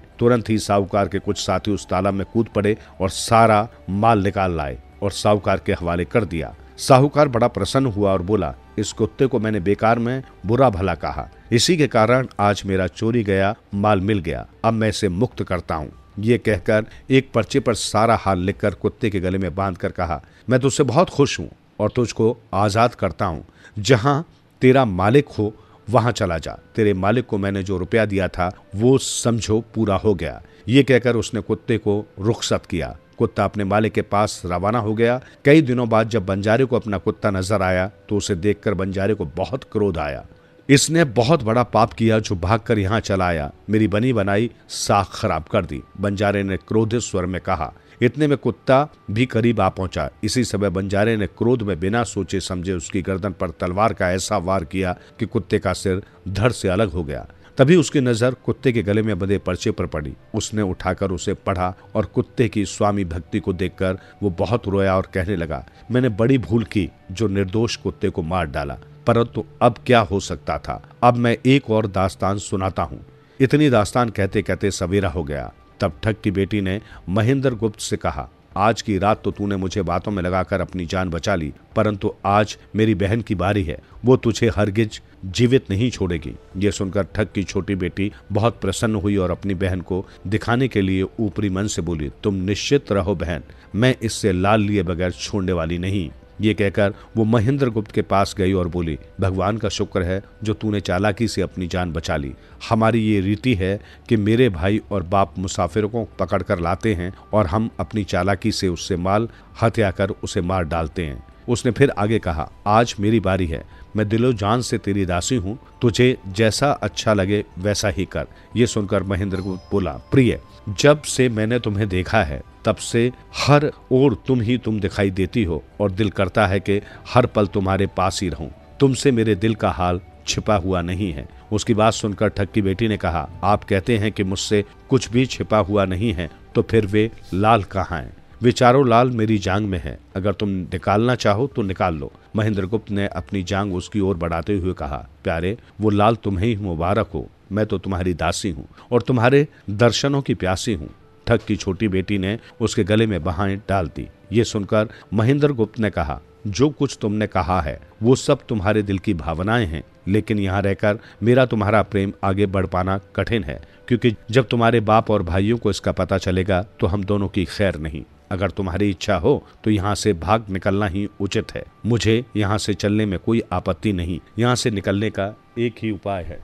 तुरंत ही साहूकार के कुछ साथी उस तालाब में कूद पड़े और सारा माल निकाल लाए और साहूकार के हवाले कर दिया। साहूकार बड़ा प्रसन्न हुआ और बोला, इस कुत्ते को मैंने बेकार में बुरा भला कहा, इसी के कारण आज मेरा चोरी गया माल मिल गया, अब मैं इसे मुक्त करता हूँ। ये कहकर एक पर्चे पर सारा हाल लिखकर कुत्ते के गले में बांधकर कहा, मैं तुझसे बहुत खुश हूँ और तुझको आजाद करता हूँ। जहाँ तेरा मालिक हो वहां चला जा। तेरे मालिक को मैंने जो रुपया दिया था वो समझो पूरा हो गया। ये कहकर उसने कुत्ते को रुखसत किया। कुत्ता अपने मालिक के पास रवाना हो गया। कई दिनों बाद जब बंजारे को अपना कुत्ता नजर आया तो उसे देखकर बंजारे को बहुत क्रोध आया। इसने बहुत बड़ा पाप किया जो भागकर यहाँ चला आया, मेरी बनी बनाई साख खराब कर दी, बंजारे ने क्रोधित स्वर में कहा। इतने में कुत्ता भी करीब आ पहुंचा। इसी समय बंजारे ने क्रोध में बिना सोचे समझे उसकी गर्दन पर तलवार का ऐसा वार किया कि कुत्ते का सिर धड़ से अलग हो गया। तभी उसकी नजर कुत्ते के गले में बंधे पर्चे पर पड़ी। उसने उठाकर उसे पढ़ा और कुत्ते की स्वामी भक्ति को देखकर वो बहुत रोया और कहने लगा, मैंने बड़ी भूल की जो निर्दोष कुत्ते को मार डाला, परंतु अब क्या हो सकता था। अब मैं एक और दास्तान सुनाता हूँ। इतनी दास्तान कहते कहते सवेरा हो गया। तब ठग की बेटी ने महेंद्र गुप्त से कहा, आज की रात तो तूने मुझे बातों में लगाकर अपनी जान बचा ली, परंतु आज मेरी बहन की बारी है, वो तुझे हरगिज जीवित नहीं छोड़ेगी। ये सुनकर ठग की छोटी बेटी बहुत प्रसन्न हुई और अपनी बहन को दिखाने के लिए ऊपरी मन से बोली, तुम निश्चित रहो बहन, मैं इससे लाल लिए बगैर छोड़ने वाली नहीं। ये कहकर वो महेंद्र गुप्त के पास गई और बोली, भगवान का शुक्र है जो तूने चालाकी से अपनी जान बचा ली। हमारी ये रीति है कि मेरे भाई और बाप मुसाफिरों को पकड़ कर लाते हैं और हम अपनी चालाकी से उससे माल हत्या कर उसे मार डालते हैं। उसने फिर आगे कहा, आज मेरी बारी है, मैं दिलो जान से तेरी दासी हूँ, तुझे जैसा अच्छा लगे वैसा ही कर। ये सुनकर महेंद्र गुप्त बोला, प्रिय, जब से मैंने तुम्हें देखा है तब से हर ओर तुम दिखाई देती हो और दिल करता है कि हर पल तुम्हारे पास ही रहूं। तुमसे मेरे दिल का हाल छिपा हुआ नहीं है। उसकी बात सुनकर ठग की बेटी ने कहा, आप कहते हैं कि मुझसे कुछ भी छिपा हुआ नहीं है, तो फिर वे लाल कहाँ हैं? वे चारों लाल मेरी जांग में है, अगर तुम निकालना चाहो तो निकाल लो। महेंद्र गुप्त ने अपनी जांग उसकी ओर बढ़ाते हुए कहा, प्यारे, वो लाल तुम्हें ही मुबारक हो, मैं तो तुम्हारी दासी हूँ और तुम्हारे दर्शनों की प्यासी हूँ। ठग की छोटी बेटी ने उसके गले में बाहें डाल दी। ये सुनकर महेंद्र गुप्त ने कहा, जो कुछ तुमने कहा है वो सब तुम्हारे दिल की भावनाएं हैं, लेकिन यहाँ रहकर मेरा तुम्हारा प्रेम आगे बढ़ पाना कठिन है, क्योंकि जब तुम्हारे बाप और भाइयों को इसका पता चलेगा तो हम दोनों की खैर नहीं। अगर तुम्हारी इच्छा हो तो यहाँ से भाग निकलना ही उचित है। मुझे यहाँ से चलने में कोई आपत्ति नहीं। यहाँ से निकलने का एक ही उपाय है।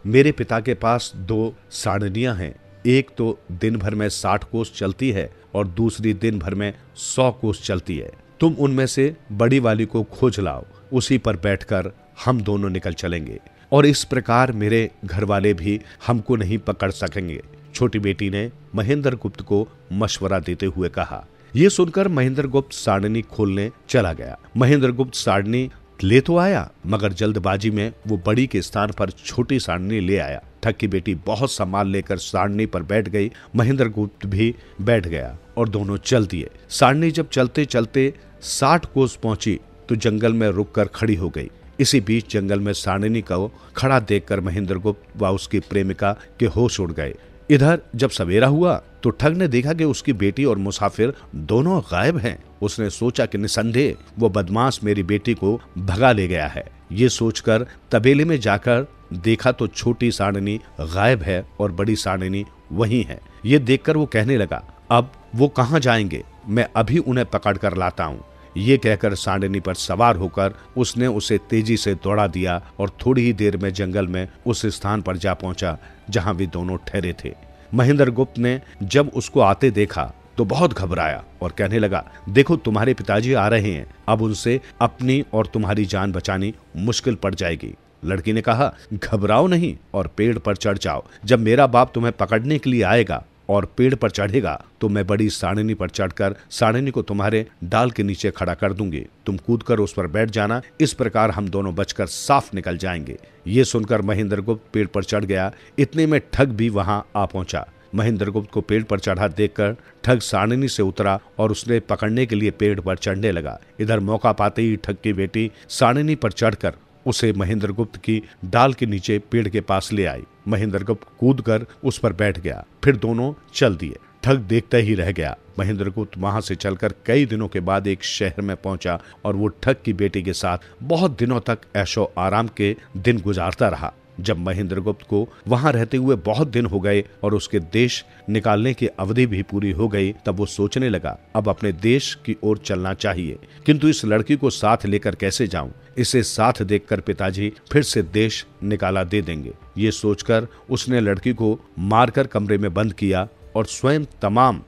मेरे पिता के पास 2 सारनियां हैं, एक तो दिन भर में 60 कोस चलती है और दूसरी दिन भर में 100 कोस चलती है। तुम उनमें से बड़ी वाली को खोज लाओ, उसी पर बैठकर हम दोनों निकल चलेंगे और इस प्रकार मेरे घर वाले भी हमको नहीं पकड़ सकेंगे। छोटी बेटी ने महेंद्र गुप्त को मशवरा देते हुए कहा। ये सुनकर महेंद्र गुप्त सारणी खोलने चला गया। महेंद्र गुप्त सारणी ले तो आया, मगर जल्दबाजी में वो बड़ी के स्थान पर छोटी सारणी ले आया। ठग की बेटी बहुत सामान लेकर सारणी पर बैठ गई। महेंद्र गुप्त भी बैठ गया और दोनों चल दिए। सारणी जब चलते चलते 60 कोस पहुंची तो जंगल में रुककर खड़ी हो गई। इसी बीच जंगल में सारणी को खड़ा देखकर महेंद्र गुप्त व उसकी प्रेमिका के होश उड़ गए। इधर जब सवेरा हुआ तो ठग ने देखा कि उसकी बेटी और मुसाफिर दोनों गायब हैं। उसने सोचा कि निसंदेह वो बदमाश मेरी बेटी को भगा ले गया है। ये सोचकर तबेले में जाकर देखा तो छोटी सारणी गायब है और बड़ी सारणी वहीं है। ये देखकर वो कहने लगा, अब वो कहाँ जाएंगे, मैं अभी उन्हें पकड़ कर लाता हूँ। ये कहकर सारणी पर सवार होकर उसने उसे तेजी से दौड़ा दिया और थोड़ी ही देर में जंगल में उस स्थान पर जा पहुंचा जहां वे दोनों ठहरे थे। महेंद्र गुप्त ने जब उसको आते देखा तो बहुत घबराया और कहने लगा, देखो तुम्हारे पिताजी आ रहे हैं, अब उनसे अपनी और तुम्हारी जान बचानी मुश्किल पड़ जाएगी। लड़की ने कहा, घबराओ नहीं और पेड़ पर चढ़ जाओ। जब मेरा बाप तुम्हें पकड़ने के लिए आएगा और पेड़ पर चढ़ेगा तो मैं बड़ी सारणी पर चढ़कर सारणी को तुम्हारे डाल के नीचे खड़ा कर दूंगी। तुम कूदकर उस पर बैठ जाना। इस प्रकार हम दोनों बचकर साफ निकल जाएंगे। ये सुनकर महेंद्र गुप्त पेड़ पर चढ़ गया। इतने में ठग भी वहां आ पहुंचा। महेंद्र गुप्त को पेड़ पर चढ़ा देखकर ठग सारणी से उतरा और उसने पकड़ने के लिए पेड़ पर चढ़ने लगा। इधर मौका पाते ही ठग की बेटी सारणी पर चढ़कर उसे महेंद्र गुप्त की डाल के नीचे पेड़ के पास ले आई। महेंद्र गुप्त कूदकर उस पर बैठ गया। फिर दोनों चल दिए। ठग देखता ही रह गया। महेंद्र गुप्त वहां से चलकर कई दिनों के बाद एक शहर में पहुंचा और वो ठग की बेटी के साथ बहुत दिनों तक ऐशो आराम के दिन गुजारता रहा। जब महेंद्र गुप्त को वहां रहते हुए बहुत दिन हो गए और उसके देश निकालने की अवधि भी पूरी हो गई, तब वो सोचने लगा, अब अपने देश की ओर चलना चाहिए, किंतु इस लड़की को साथ लेकर कैसे जाऊं? इसे साथ देखकर पिताजी फिर से देश निकाला दे देंगे। ये सोचकर उसने लड़की को मारकर कमरे में बंद किया और स्वयं तमाम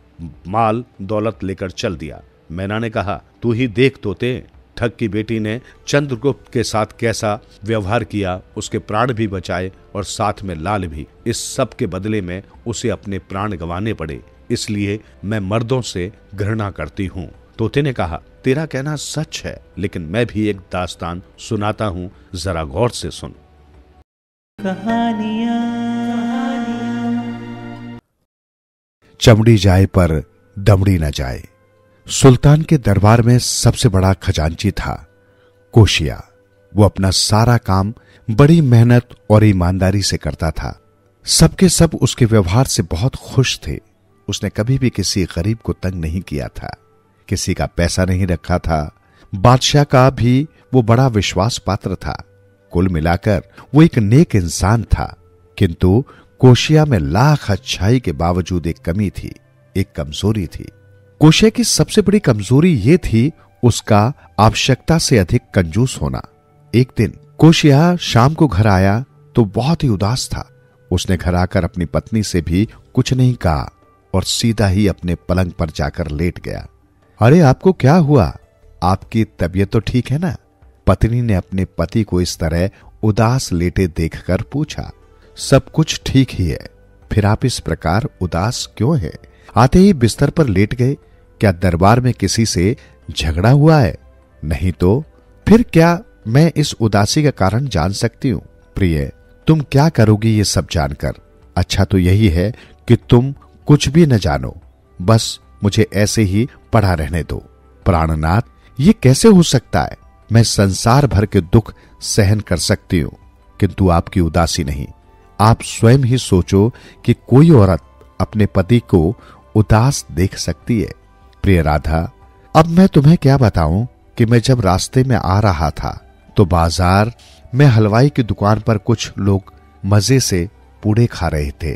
माल दौलत लेकर चल दिया। मैना ने कहा, तू ही देख तोते, ठग की बेटी ने चंद्रगुप्त के साथ कैसा व्यवहार किया, उसके प्राण भी बचाए और साथ में लाल भी। इस सब के बदले में उसे अपने प्राण गंवाने पड़े, इसलिए मैं मर्दों से घृणा करती हूँ। तोते ने कहा, तेरा कहना सच है, लेकिन मैं भी एक दास्तान सुनाता हूँ, जरा गौर से सुन। चमड़ी जाए पर दमड़ी न जाए। सुल्तान के दरबार में सबसे बड़ा खजांची था कोशिया। वो अपना सारा काम बड़ी मेहनत और ईमानदारी से करता था। सबके सब उसके व्यवहार से बहुत खुश थे। उसने कभी भी किसी गरीब को तंग नहीं किया था, किसी का पैसा नहीं रखा था। बादशाह का भी वो बड़ा विश्वास पात्र था। कुल मिलाकर वो एक नेक इंसान था। किंतु कोशिया में लाख अच्छाई के बावजूद एक कमी थी, एक कमजोरी थी। कोशिया की सबसे बड़ी कमजोरी ये थी उसका आवश्यकता से अधिक कंजूस होना। एक दिन कोशिया शाम को घर आया तो बहुत ही उदास था। उसने घर आकर अपनी पत्नी से भी कुछ नहीं कहा और सीधा ही अपने पलंग पर जाकर लेट गया। अरे आपको क्या हुआ? आपकी तबीयत तो ठीक है ना? पत्नी ने अपने पति को इस तरह उदास लेटे देखकर पूछा। सब कुछ ठीक ही है, फिर आप इस प्रकार उदास क्यों हैं? आते ही बिस्तर पर लेट गए। क्या दरबार में किसी से झगड़ा हुआ है? नहीं तो फिर क्या मैं इस उदासी का कारण जान सकती हूँ? प्रिय, तुम क्या करोगी ये सब जानकर? अच्छा तो यही है कि तुम कुछ भी न जानो, बस मुझे ऐसे ही पड़ा रहने दो। प्राणनाथ, ये कैसे हो सकता है? मैं संसार भर के दुख सहन कर सकती हूँ, किंतु आपकी उदासी नहीं। आप स्वयं ही सोचो कि कोई औरत अपने पति को उदास देख सकती है? प्रिय राधा, अब मैं तुम्हें क्या बताऊं कि मैं जब रास्ते में आ रहा था तो बाजार में हलवाई की दुकान पर कुछ लोग मजे से पूड़े खा रहे थे,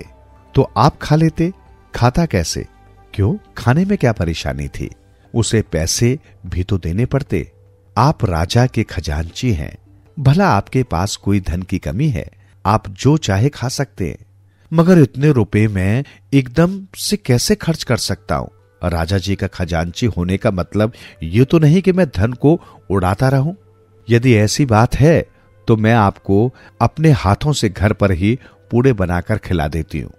तो आप खा लेते। खाता कैसे? क्यों, खाने में क्या परेशानी थी? उसे पैसे भी तो देने पड़ते। आप राजा के खजांची हैं, भला आपके पास कोई धन की कमी है? आप जो चाहे खा सकते हैं, मगर इतने रुपए मैं एकदम से कैसे खर्च कर सकता हूं? राजा जी का खजांची होने का मतलब ये तो नहीं कि मैं धन को उड़ाता रहूं। यदि ऐसी बात है तो मैं आपको अपने हाथों से घर पर ही पूड़े बनाकर खिला देती हूं।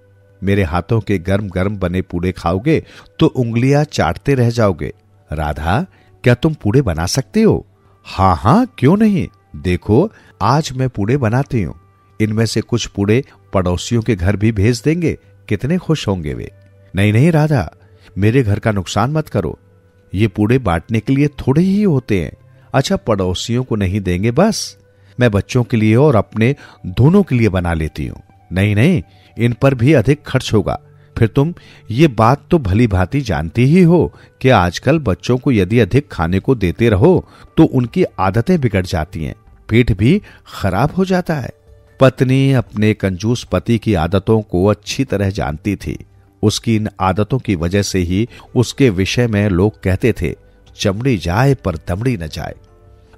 मेरे हाथों के गर्म गर्म बने पूड़े खाओगे तो उंगलियां चाटते रह जाओगे। राधा, क्या तुम पूड़े बना सकते हो? हाँ हाँ, क्यों नहीं। देखो, आज मैं पूड़े बनाती हूँ, इनमें से कुछ पूड़े पड़ोसियों के घर भी भेज देंगे, कितने खुश होंगे वे। नहीं नहीं राधा, मेरे घर का नुकसान मत करो, ये पूड़े बांटने के लिए थोड़े ही होते हैं। अच्छा, पड़ोसियों को नहीं देंगे, बस मैं बच्चों के लिए और अपने दोनों के लिए बना लेती हूँ। नहीं नहीं, इन पर भी अधिक खर्च होगा। फिर तुम ये बात तो भली भांति जानती ही हो कि आजकल बच्चों को यदि अधिक खाने को देते रहो तो उनकी आदतें बिगड़ जाती हैं, पेट भी खराब हो जाता है। पत्नी अपने कंजूस पति की आदतों को अच्छी तरह जानती थी। उसकी इन आदतों की वजह से ही उसके विषय में लोग कहते थे, चमड़ी जाए पर दमड़ी न जाए।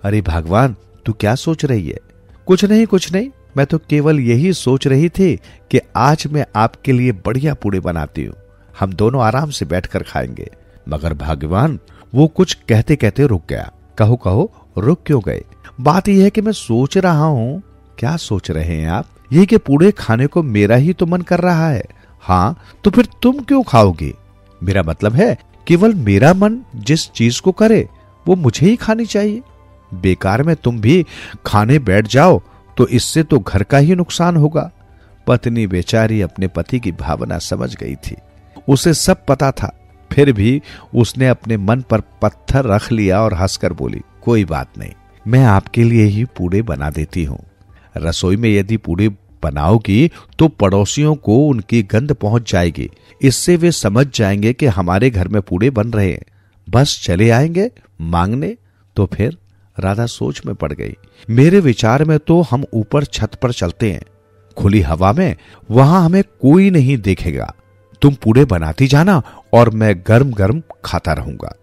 अरे भगवान, तू क्या सोच रही है? कुछ नहीं, मैं तो केवल यही सोच रही थी कि आज मैं आपके लिए बढ़िया पूड़े बनाती हूँ, हम दोनों आराम से बैठकर खाएंगे। मगर भगवान, वो कुछ कहते कहते रुक गया। कहो, रुक क्यों गए? बात यह है कि मैं सोच रहा हूँ। क्या सोच रहे हैं आप? ये कि पूड़े खाने को मेरा ही तो मन कर रहा है। हाँ, तो फिर तुम क्यों खाओगे? मेरा मतलब है, केवल मेरा मन जिस चीज को करे वो मुझे ही खानी चाहिए। बेकार में तुम भी खाने बैठ जाओ तो इससे तो घर का ही नुकसान होगा। पत्नी बेचारी अपने पति की भावना समझ गई थी, उसे सब पता था, फिर भी उसने अपने मन पर पत्थर रख लिया और हंसकर बोली, कोई बात नहीं, मैं आपके लिए ही पूड़े बना देती हूँ। रसोई में यदि पूड़े बनाओगी तो पड़ोसियों को उनकी गंध पहुंच जाएगी, इससे वे समझ जाएंगे कि हमारे घर में पूड़े बन रहे हैं, बस चले आएंगे मांगने। तो फिर राधा सोच में पड़ गई। मेरे विचार में तो हम ऊपर छत पर चलते हैं, खुली हवा में, वहां हमें कोई नहीं देखेगा। तुम पूड़े बनाती जाना और मैं गर्म गर्म खाता रहूंगा।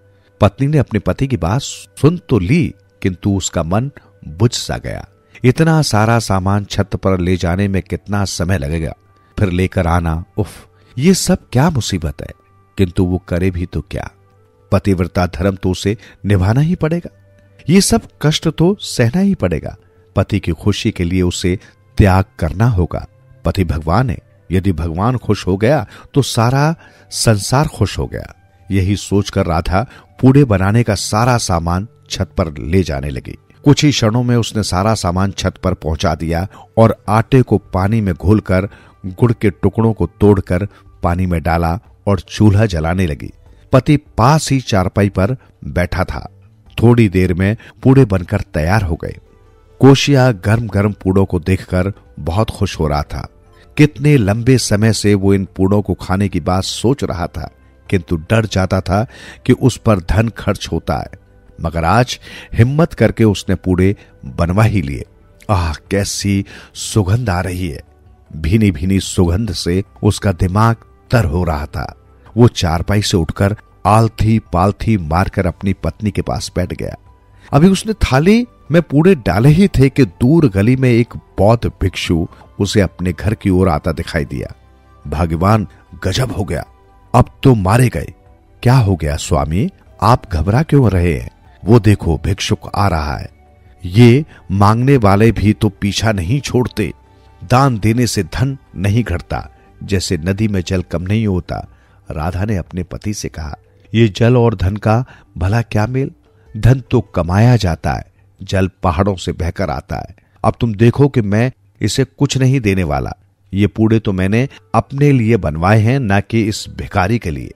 पत्नी ने अपने पति की बात सुन तो ली, किंतु उसका मन बुझ सा गया। इतना सारा सामान छत पर ले जाने में कितना समय लगेगा, फिर लेकर आना, उफ, ये सब क्या मुसीबत है। किंतु वो करे भी तो क्या? पतिव्रता धर्म तो उसे निभाना ही पड़ेगा, ये सब कष्ट तो सहना ही पड़ेगा। पति की खुशी के लिए उसे त्याग करना होगा। पति भगवान है, यदि भगवान खुश हो गया तो सारा संसार खुश हो गया। यही सोचकर राधा पूड़े बनाने का सारा सामान छत पर ले जाने लगी। कुछ ही क्षणों में उसने सारा सामान छत पर पहुंचा दिया और आटे को पानी में घोलकर गुड़ के टुकड़ों को तोड़कर पानी में डाला और चूल्हा जलाने लगी। पति पास ही चारपाई पर बैठा था। थोड़ी देर में पूड़े बनकर तैयार हो गए। कोशिया गर्म गर्म पूड़ों को देखकर बहुत खुश हो रहा था। कितने लंबे समय से वो इन पूड़ों को खाने की बात सोच रहा था, किंतु डर जाता था कि उस पर धन खर्च होता है। मगर आज हिम्मत करके उसने पूड़े बनवा ही लिए। आह, कैसी सुगंध आ रही है! भीनी भीनी सुगंध से उसका दिमाग तर हो रहा था। वो चारपाई से उठकर आलथी पालथी मारकर अपनी पत्नी के पास बैठ गया। अभी उसने थाली में पूड़े डाले ही थे कि दूर गली में एक बौद्ध भिक्षु उसे अपने घर की ओर आता दिखाई दिया। भगवान, गजब हो गया, अब तो मारे गए। क्या हो गया स्वामी, आप घबरा क्यों रहे हैं? वो देखो, भिक्षुक आ रहा है। ये मांगने वाले भी तो पीछा नहीं छोड़ते। दान देने से धन नहीं घटता, जैसे नदी में जल कम नहीं होता। राधा ने अपने पति से कहा, ये जल और धन का भला क्या मेल? धन तो कमाया जाता है, जल पहाड़ों से बहकर आता है। अब तुम देखो कि मैं इसे कुछ नहीं देने वाला। ये पूड़े तो मैंने अपने लिए बनवाए हैं, न कि इस भिखारी के लिए।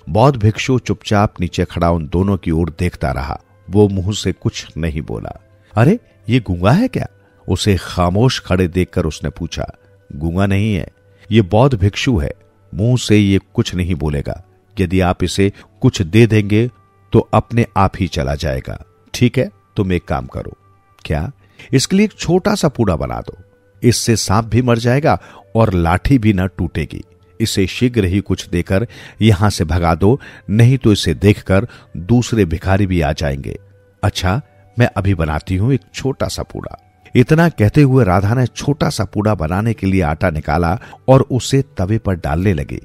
बौद्ध भिक्षु चुपचाप नीचे खड़ा उन दोनों की ओर देखता रहा। वो मुंह से कुछ नहीं बोला। अरे, ये गूंगा है क्या? उसे खामोश खड़े देखकर उसने पूछा। गूंगा नहीं है, ये बौद्ध भिक्षु है, मुंह से ये कुछ नहीं बोलेगा। यदि आप इसे कुछ दे देंगे तो अपने आप ही चला जाएगा। ठीक है, तुम एक काम करो। क्या? इसके लिए एक छोटा सा पूड़ा बना दो, इससे सांप भी मर जाएगा और लाठी भी न टूटेगी। इसे शीघ्र ही कुछ देकर यहां से भगा दो, नहीं तो इसे देखकर दूसरे भिखारी भी आ जाएंगे। अच्छा, मैं अभी बनाती हूं एक छोटा सा पूड़ा। इतना कहते हुए राधा ने छोटा सा पूड़ा बनाने के लिए आटा निकाला और उसे तवे पर डालने लगी।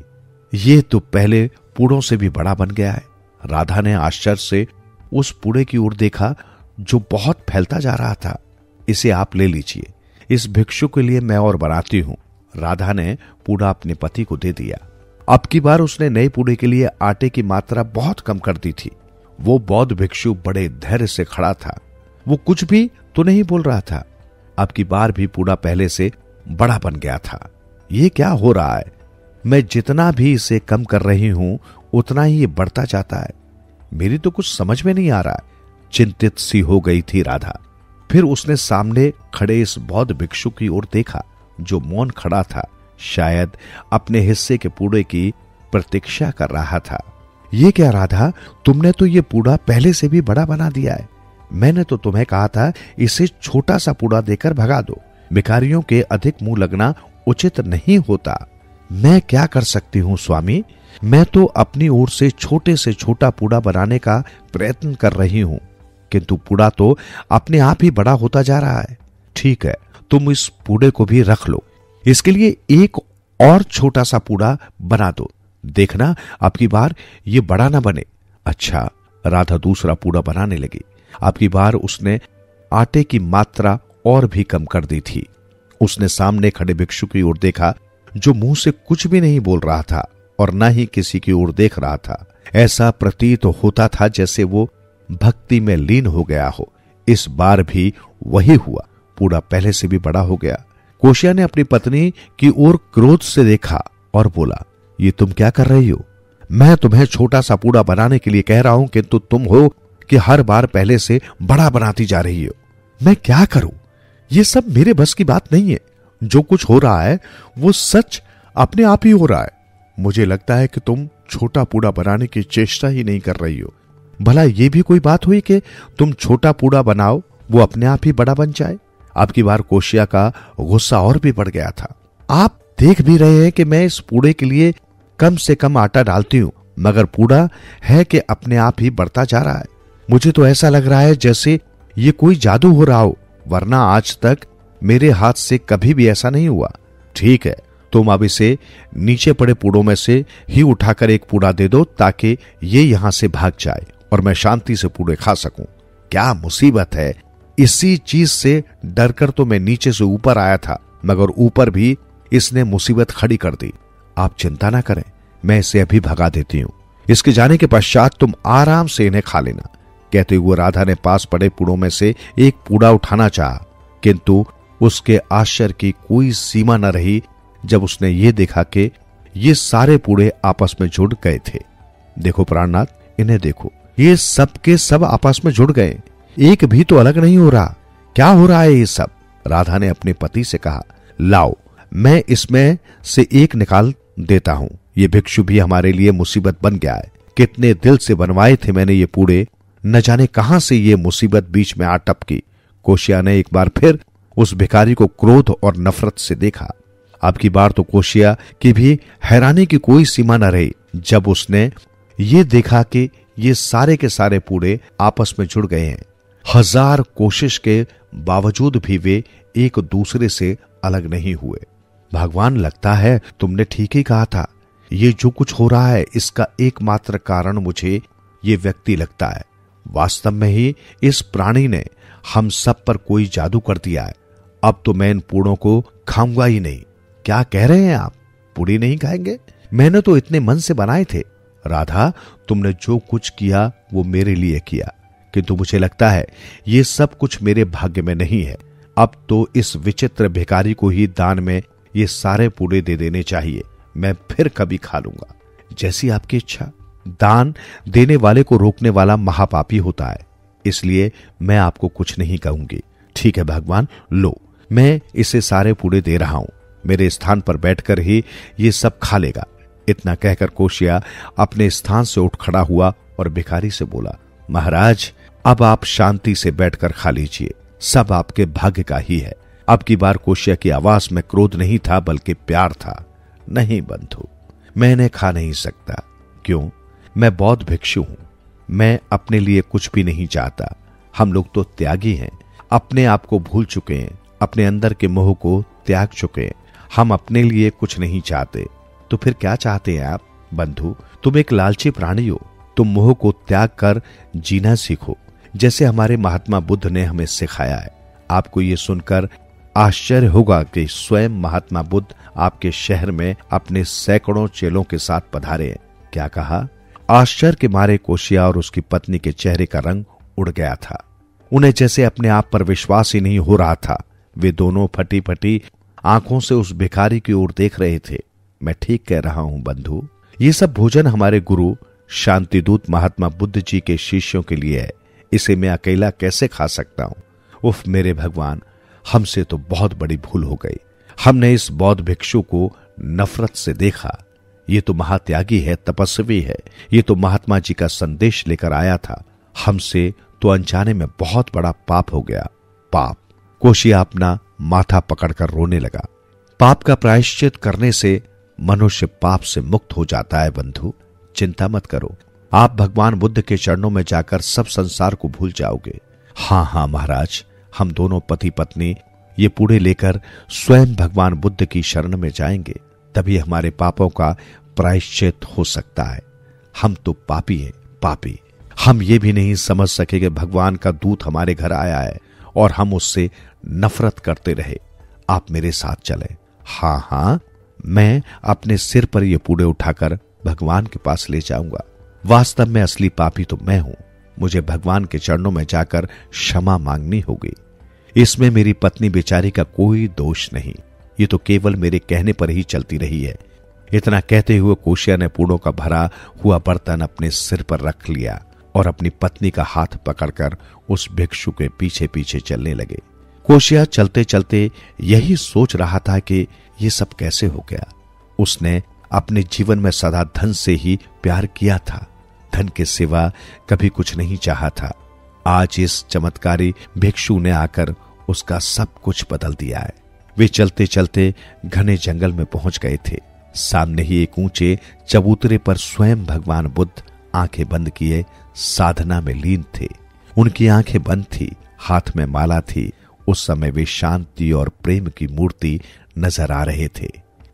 ये तो पहले पूड़ों से भी बड़ा बन गया है। राधा ने आश्चर्य से उस पूड़े की ओर देखा जो बहुत फैलता जा रहा था। इसे आप ले लीजिए, इस भिक्षु के लिए मैं और बनाती हूं। राधा ने पूड़ा अपने पति को दे दिया। अब की बार उसने नए पूड़े के लिए आटे की मात्रा बहुत कम कर दी थी। वो बौद्ध भिक्षु बड़े धैर्य से खड़ा था। वो कुछ भी तो नहीं बोल रहा था। अब की बार भी पूड़ा पहले से बड़ा बन गया था। ये क्या हो रहा है? मैं जितना भी इसे कम कर रही हूं उतना ही ये बढ़ता जाता है। मेरी तो कुछ समझ में नहीं आ रहा है। चिंतित सी हो गई थी राधा। फिर उसने सामने खड़े इस बौद्ध भिक्षु की ओर देखा जो मौन खड़ा था, शायद अपने हिस्से के पूड़े की प्रतीक्षा कर रहा था। ये क्या राधा, तुमने तो ये पूड़ा पहले से भी बड़ा बना दिया है। मैंने तो तुम्हें कहा था इसे छोटा सा पूड़ा देकर भगा दो। भिखारियों के अधिक मुंह लगना उचित नहीं होता। मैं क्या कर सकती हूँ स्वामी? मैं तो अपनी ओर से छोटा पूड़ा बनाने का प्रयत्न कर रही हूँ, किंतु पूड़ा तो अपने आप ही बड़ा होता जा रहा है। ठीक है, तुम इस पूड़े को भी रख लो। इसके लिए एक और छोटा सा पूड़ा बना दो। देखना अब की बार ये बड़ा ना बने। अच्छा, राधा दूसरा पूड़ा बनाने लगी। अब की बार उसने आटे की मात्रा और भी कम कर दी थी। उसने सामने खड़े भिक्षु की ओर देखा जो मुंह से कुछ भी नहीं बोल रहा था और न ही किसी की ओर देख रहा था। ऐसा प्रतीत होता था जैसे वो भक्ति में लीन हो गया हो। इस बार भी वही हुआ, पूड़ा पहले से भी बड़ा हो गया। कोशिया ने अपनी पत्नी की ओर क्रोध से देखा और बोला, ये तुम क्या कर रही हो? मैं तुम्हें छोटा सा पूड़ा बनाने के लिए कह रहा हूं, किंतु तुम हो कि हर बार पहले से बड़ा बनाती जा रही हो। मैं क्या करूं? ये सब मेरे बस की बात नहीं है। जो कुछ हो रहा है वो सच अपने आप ही हो रहा है। मुझे लगता है कि तुम छोटा पूड़ा बनाने की चेष्टा ही नहीं कर रही हो। भला ये भी कोई बात हुई कि तुम छोटा पूड़ा बनाओ वो अपने आप ही बड़ा बन जाए? अब की बार कोशिया का गुस्सा और भी बढ़ गया था। आप देख भी रहे हैं कि मैं इस पूड़े के लिए कम से कम आटा डालती हूं, मगर पूड़ा है कि अपने आप ही बढ़ता जा रहा है। मुझे तो ऐसा लग रहा है जैसे ये कोई जादू हो रहा हो, वरना आज तक मेरे हाथ से कभी भी ऐसा नहीं हुआ। ठीक है, तुम अब इसे नीचे पड़े पूड़ों में से ही उठाकर एक पूड़ा दे दो ताकि ये यहां से भाग जाए और मैं शांति से पूड़े खा सकूं। क्या मुसीबत है! इसी चीज से डरकर तो मैं नीचे से ऊपर आया था, मगर ऊपर भी इसने मुसीबत खड़ी कर दी। आप चिंता ना करें, मैं इसे अभी भगा देती हूं। इसके जाने के पश्चात तुम आराम से इन्हें खा लेना। कहते हुए राधा ने पास पड़े पूड़ों में से एक पूड़ा उठाना चाहा, किंतु उसके आश्चर्य की कोई सीमा न रही जब उसने ये देखा कि ये सारे पूड़े आपस में जुड़ गए थे। देखो प्राणनाथ, इन्हें देखो, ये सब के सब आपस में जुड़ गए, एक भी तो अलग नहीं हो रहा। क्या हो रहा है ये सब? राधा ने अपने पति से कहा, लाओ, मैं इसमें से एक निकाल देता हूं। ये भिक्षु भी हमारे लिए मुसीबत बन गया है। कितने दिल से बनवाए थे मैंने ये पूड़े, न जाने कहां से ये मुसीबत बीच में आ टपकी। कोशिया ने एक बार फिर उस भिखारी को क्रोध और नफरत से देखा। अब की बार तो कोशिया की भी हैरानी की कोई सीमा न रही जब उसने ये देखा कि ये सारे के सारे पूड़े आपस में जुड़ गए हैं। हजार कोशिश के बावजूद भी वे एक दूसरे से अलग नहीं हुए। भगवान, लगता है तुमने ठीक ही कहा था। ये जो कुछ हो रहा है इसका एकमात्र कारण मुझे ये व्यक्ति लगता है। वास्तव में ही इस प्राणी ने हम सब पर कोई जादू कर दिया है। अब तो मैं इन पूड़ों को खाऊंगा ही नहीं। क्या कह रहे हैं आप? पूड़ी नहीं खाएंगे? मैंने तो इतने मन से बनाए थे। राधा, तुमने जो कुछ किया वो मेरे लिए किया, किंतु मुझे लगता है ये सब कुछ मेरे भाग्य में नहीं है। अब तो इस विचित्र भिखारी को ही दान में ये सारे पूड़े दे देने चाहिए। मैं फिर कभी खा लूंगा। जैसी आपकी इच्छा। दान देने वाले को रोकने वाला महापापी होता है, इसलिए मैं आपको कुछ नहीं कहूंगी। ठीक है भगवान, लो, मैं इसे सारे पूड़े दे रहा हूं। मेरे स्थान पर बैठकर ही ये सब खा लेगा। इतना कहकर कोशिया अपने स्थान से उठ खड़ा हुआ और भिखारी से बोला, महाराज, अब आप शांति से बैठकर खा लीजिए। सब आपके भाग्य का ही है। अब की बार कोशिया की आवाज में क्रोध नहीं था बल्कि प्यार था। नहीं बंधु, मैं इन्हें खा नहीं सकता। क्यों? मैं बौद्ध भिक्षु हूं। मैं अपने लिए कुछ भी नहीं चाहता। हम लोग तो त्यागी हैं, अपने आप को भूल चुके हैं, अपने अंदर के मोह को त्याग चुके हैं। हम अपने लिए कुछ नहीं चाहते। तो फिर क्या चाहते हैं आप? बंधु, तुम एक लालची प्राणी हो। तुम मोह को त्याग कर जीना सीखो, जैसे हमारे महात्मा बुद्ध ने हमें सिखाया है। आपको ये सुनकर आश्चर्य होगा कि स्वयं महात्मा बुद्ध आपके शहर में अपने सैकड़ों चेलों के साथ पधारे हैं। क्या कहा? आश्चर्य के मारे कोशिया और उसकी पत्नी के चेहरे का रंग उड़ गया था। उन्हें जैसे अपने आप पर विश्वास ही नहीं हो रहा था। वे दोनों फटी फटी आंखों से उस भिखारी की ओर देख रहे थे। मैं ठीक कह रहा हूं बंधु, ये सब भोजन हमारे गुरु शांतिदूत महात्मा बुद्ध जी के शिष्यों के लिए है। इसे मैं अकेला कैसे खा सकता हूं? उफ मेरे भगवान, हमसे तो बहुत बड़ी भूल हो गई। हमने इस बौद्ध भिक्षु को नफरत से देखा। ये तो महात्यागी है, तपस्वी है। ये तो महात्मा जी का संदेश लेकर आया था। हमसे तो अनजाने में बहुत बड़ा पाप हो गया। पाप। कोशिया अपना माथा पकड़कर रोने लगा। पाप का प्रायश्चित करने से मनुष्य पाप से मुक्त हो जाता है बंधु। चिंता मत करो, आप भगवान बुद्ध के चरणों में जाकर सब संसार को भूल जाओगे। हाँ हाँ महाराज, हम दोनों पति पत्नी ये पूड़े लेकर स्वयं भगवान बुद्ध की शरण में जाएंगे, तभी हमारे पापों का प्रायश्चित हो सकता है। हम तो पापी हैं, पापी। हम ये भी नहीं समझ सके कि भगवान का दूत हमारे घर आया है और हम उससे नफरत करते रहे। आप मेरे साथ चले। हाँ हाँ, मैं अपने सिर पर ये पूड़े उठाकर भगवान के पास ले जाऊंगा। वास्तव में असली पापी तो मैं हूं। मुझे भगवान के चरणों में जाकर क्षमा मांगनी होगी। इसमें मेरी पत्नी बेचारी का कोई दोष नहीं। ये तो केवल मेरे कहने पर ही चलती रही है। इतना कहते हुए कोशिया ने पूड़ों का भरा हुआ बर्तन अपने सिर पर रख लिया और अपनी पत्नी का हाथ पकड़कर उस भिक्षु के पीछे पीछे चलने लगे। कोशिया चलते चलते यही सोच रहा था कि ये सब कैसे हो गया। उसने अपने जीवन में सदा धन से ही प्यार किया था, धन के सिवा कभी कुछ नहीं चाहा था। आज इस चमत्कारी भिक्षु ने आकर उसका सब कुछ बदल दिया है। वे चलते चलते घने जंगल में पहुंच गए थे। सामने ही एक ऊंचे चबूतरे पर स्वयं भगवान बुद्ध आंखें बंद किए साधना में लीन थे। उनकी आंखें बंद थी, हाथ में माला थी। उस समय वे शांति और प्रेम की मूर्ति नजर आ रहे थे।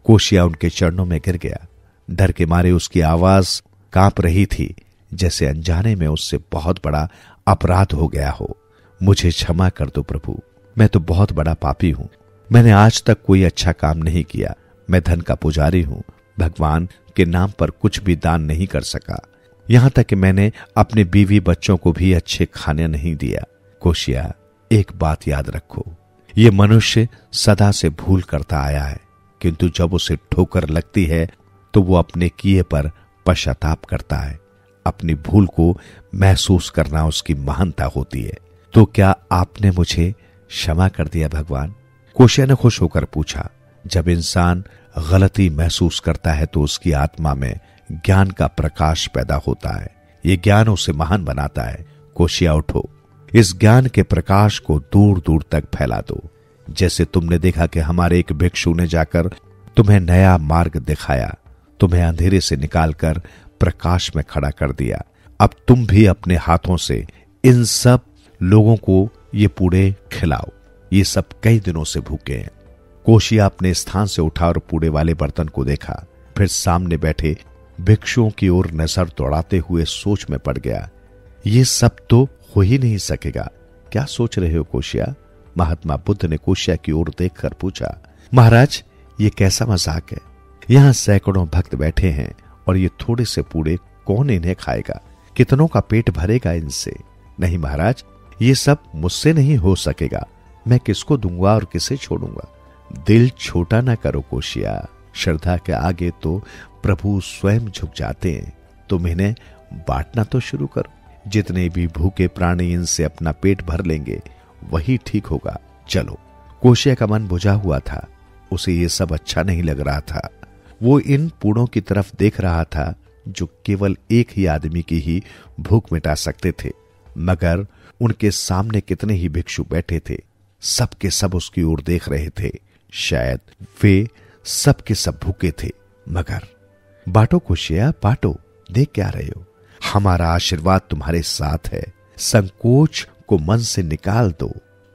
कोशिया उनके चरणों में गिर गया। डर के मारे उसकी आवाज कांप रही थी, जैसे अनजाने में उससे बहुत बड़ा अपराध हो गया हो। मुझे क्षमा कर दो प्रभु, मैं तो बहुत बड़ा पापी हूं। मैंने आज तक कोई अच्छा काम नहीं किया। मैं धन का पुजारी हूं। भगवान के नाम पर कुछ भी दान नहीं कर सका। यहां तक कि मैंने अपने बीवी बच्चों को भी अच्छे खाने नहीं दिया। कोशिया, एक बात याद रखो, ये मनुष्य सदा से भूल करता आया है, किंतु जब उसे ठोकर लगती है तो वो अपने किए पर पश्चाताप करता है। अपनी भूल को महसूस करना उसकी महानता होती है। तो क्या आपने मुझे क्षमा कर दिया भगवान? कोशिया ने खुश होकर पूछा। जब इंसान गलती महसूस करता है तो उसकी आत्मा में ज्ञान का प्रकाश पैदा होता है। ये ज्ञान उसे महान बनाता है। कोशिया उठो, इस ज्ञान के प्रकाश को दूर दूर तक फैला दो। जैसे तुमने देखा कि हमारे एक भिक्षु ने जाकर तुम्हें नया मार्ग दिखाया, तुम्हें अंधेरे से निकालकर प्रकाश में खड़ा कर दिया। अब तुम भी अपने हाथों से इन सब लोगों को ये पूड़े खिलाओ। ये सब कई दिनों से भूखे हैं। कोशिया अपने स्थान से उठा और पूड़े वाले बर्तन को देखा, फिर सामने बैठे भिक्षुओं की ओर नजर दौड़ाते हुए सोच में पड़ गया। ये सब तो हो ही नहीं सकेगा। क्या सोच रहे हो कोशिया? महात्मा बुद्ध ने कोशिया की ओर देखकर पूछा। महाराज, ये कैसा मजाक है? यहाँ सैकड़ों भक्त बैठे हैं और ये थोड़े से पूड़े कौन इन्हें खाएगा? कितनों का पेट भरेगा इनसे? नहीं महाराज, ये सब मुझसे नहीं हो सकेगा। मैं किसको दूंगा और किसे छोड़ूंगा? दिल छोटा ना करो कोशिया। श्रद्धा के आगे तो प्रभु स्वयं झुक जाते हैं। तुम इन्हें बांटना तो शुरू करो। जितने भी भूखे प्राणी इनसे अपना पेट भर लेंगे वही ठीक होगा। चलो। कोशिया का मन बुझा हुआ था। उसे ये सब अच्छा नहीं लग रहा था। वो इन पूड़ों की तरफ देख रहा था जो केवल एक ही आदमी की ही भूख मिटा सकते थे, मगर उनके सामने कितने ही भिक्षु बैठे थे। सब के सब उसकी ओर देख रहे थे। शायद वे सब के सब भूखे थे, मगर बांटो कोशिया, बांटो। देख क्या रहे हो? हमारा आशीर्वाद तुम्हारे साथ है। संकोच को मन से निकाल दो।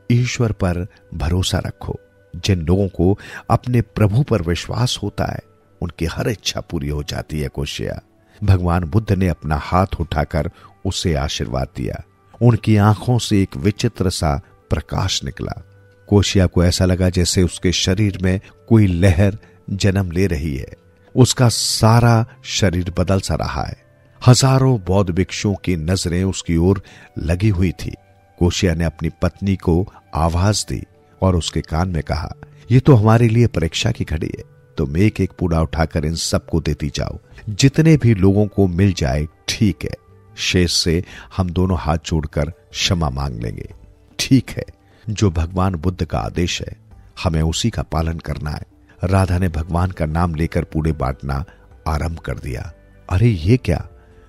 ईश्वर पर भरोसा रखो। जिन लोगों को अपने प्रभु पर विश्वास होता है उनकी हर इच्छा पूरी हो जाती है कोशिया। भगवान बुद्ध ने अपना हाथ उठाकर उसे आशीर्वाद दिया। उनकी आंखों से एक विचित्र सा प्रकाश निकला। कोशिया को ऐसा लगा जैसे उसके शरीर में कोई लहर जन्म ले रही है। उसका सारा शरीर बदल सा रहा है। हजारों बौद्ध भिक्षुओं की नजरें उसकी ओर लगी हुई थी। कोशिया ने अपनी पत्नी को आवाज दी और उसके कान में कहा, ये तो हमारे लिए परीक्षा की घड़ी है। तुम एक एक पूड़ा उठाकर इन सबको देती जाओ, जितने भी लोगों को मिल जाए ठीक है, शेष से हम दोनों हाथ जोड़कर क्षमा मांग लेंगे। ठीक है, जो भगवान बुद्ध का आदेश है हमें उसी का पालन करना है। राधा ने भगवान का नाम लेकर पूड़े बांटना आरंभ कर दिया। अरे ये क्या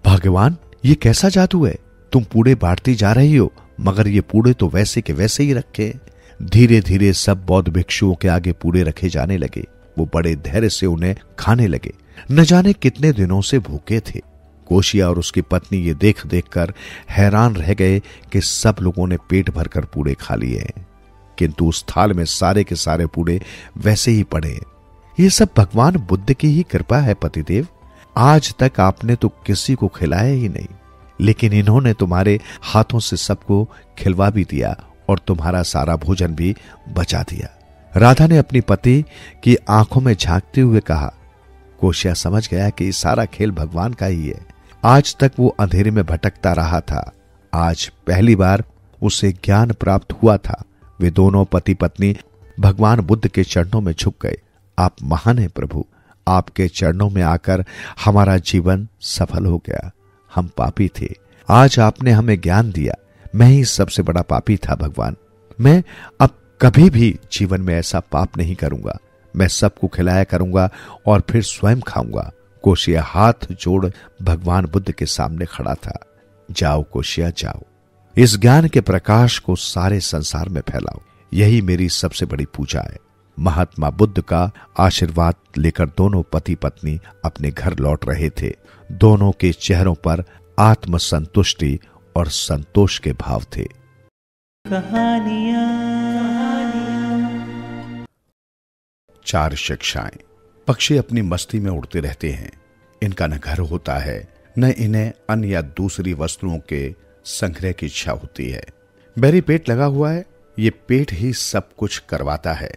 भगवान, ये कैसा जादू है? तुम पूड़े बांटती जा रही हो, मगर ये पूड़े तो वैसे के वैसे ही रखे। धीरे धीरे सब बौद्ध भिक्षुओं के आगे पूड़े रखे जाने लगे। वो बड़े धैर्य से उन्हें खाने लगे। न जाने कितने दिनों से भूखे थे। कोशिया और उसकी पत्नी ये देख देख कर हैरान रह गए कि सब लोगों ने पेट भरकर पूड़े खा लिए हैं, किंतु उस थाल में सारे के सारे पूड़े वैसे ही पड़े हैं। ये सब भगवान बुद्ध की ही कृपा है पतिदेव। आज तक आपने तो किसी को खिलाया ही नहीं, लेकिन इन्होंने तुम्हारे हाथों से सबको खिलवा भी दिया और तुम्हारा सारा भोजन भी बचा दिया। राधा ने अपनी पति की आंखों में झांकते हुए कहा। कोशिया समझ गया कि सारा खेल भगवान का ही है। आज तक वो अंधेरे में भटकता रहा था, आज पहली बार उसे ज्ञान प्राप्त हुआ था। वे दोनों पति पत्नी भगवान बुद्ध के चरणों में झुक गए। आप महान हैं प्रभु, आपके चरणों में आकर हमारा जीवन सफल हो गया। हम पापी थे, आज आपने हमें ज्ञान दिया। मैं ही सबसे बड़ा पापी था भगवान। मैं अब कभी भी जीवन में ऐसा पाप नहीं करूंगा। मैं सबको खिलाया करूंगा और फिर स्वयं खाऊंगा। कोशिया हाथ जोड़ भगवान बुद्ध के सामने खड़ा था। जाओ कोशिया जाओ, इस ज्ञान के प्रकाश को सारे संसार में फैलाओ, यही मेरी सबसे बड़ी पूजा है। महात्मा बुद्ध का आशीर्वाद लेकर दोनों पति पत्नी अपने घर लौट रहे थे। दोनों के चेहरों पर आत्मसंतुष्टि और संतोष के भाव थे। चार शिक्षाएं। पक्षी अपनी मस्ती में उड़ते रहते हैं। इनका न घर होता है, न इन्हें अन्य या दूसरी वस्तुओं के संग्रह की इच्छा होती है। बैरी पेट लगा हुआ है, ये पेट ही सब कुछ करवाता है।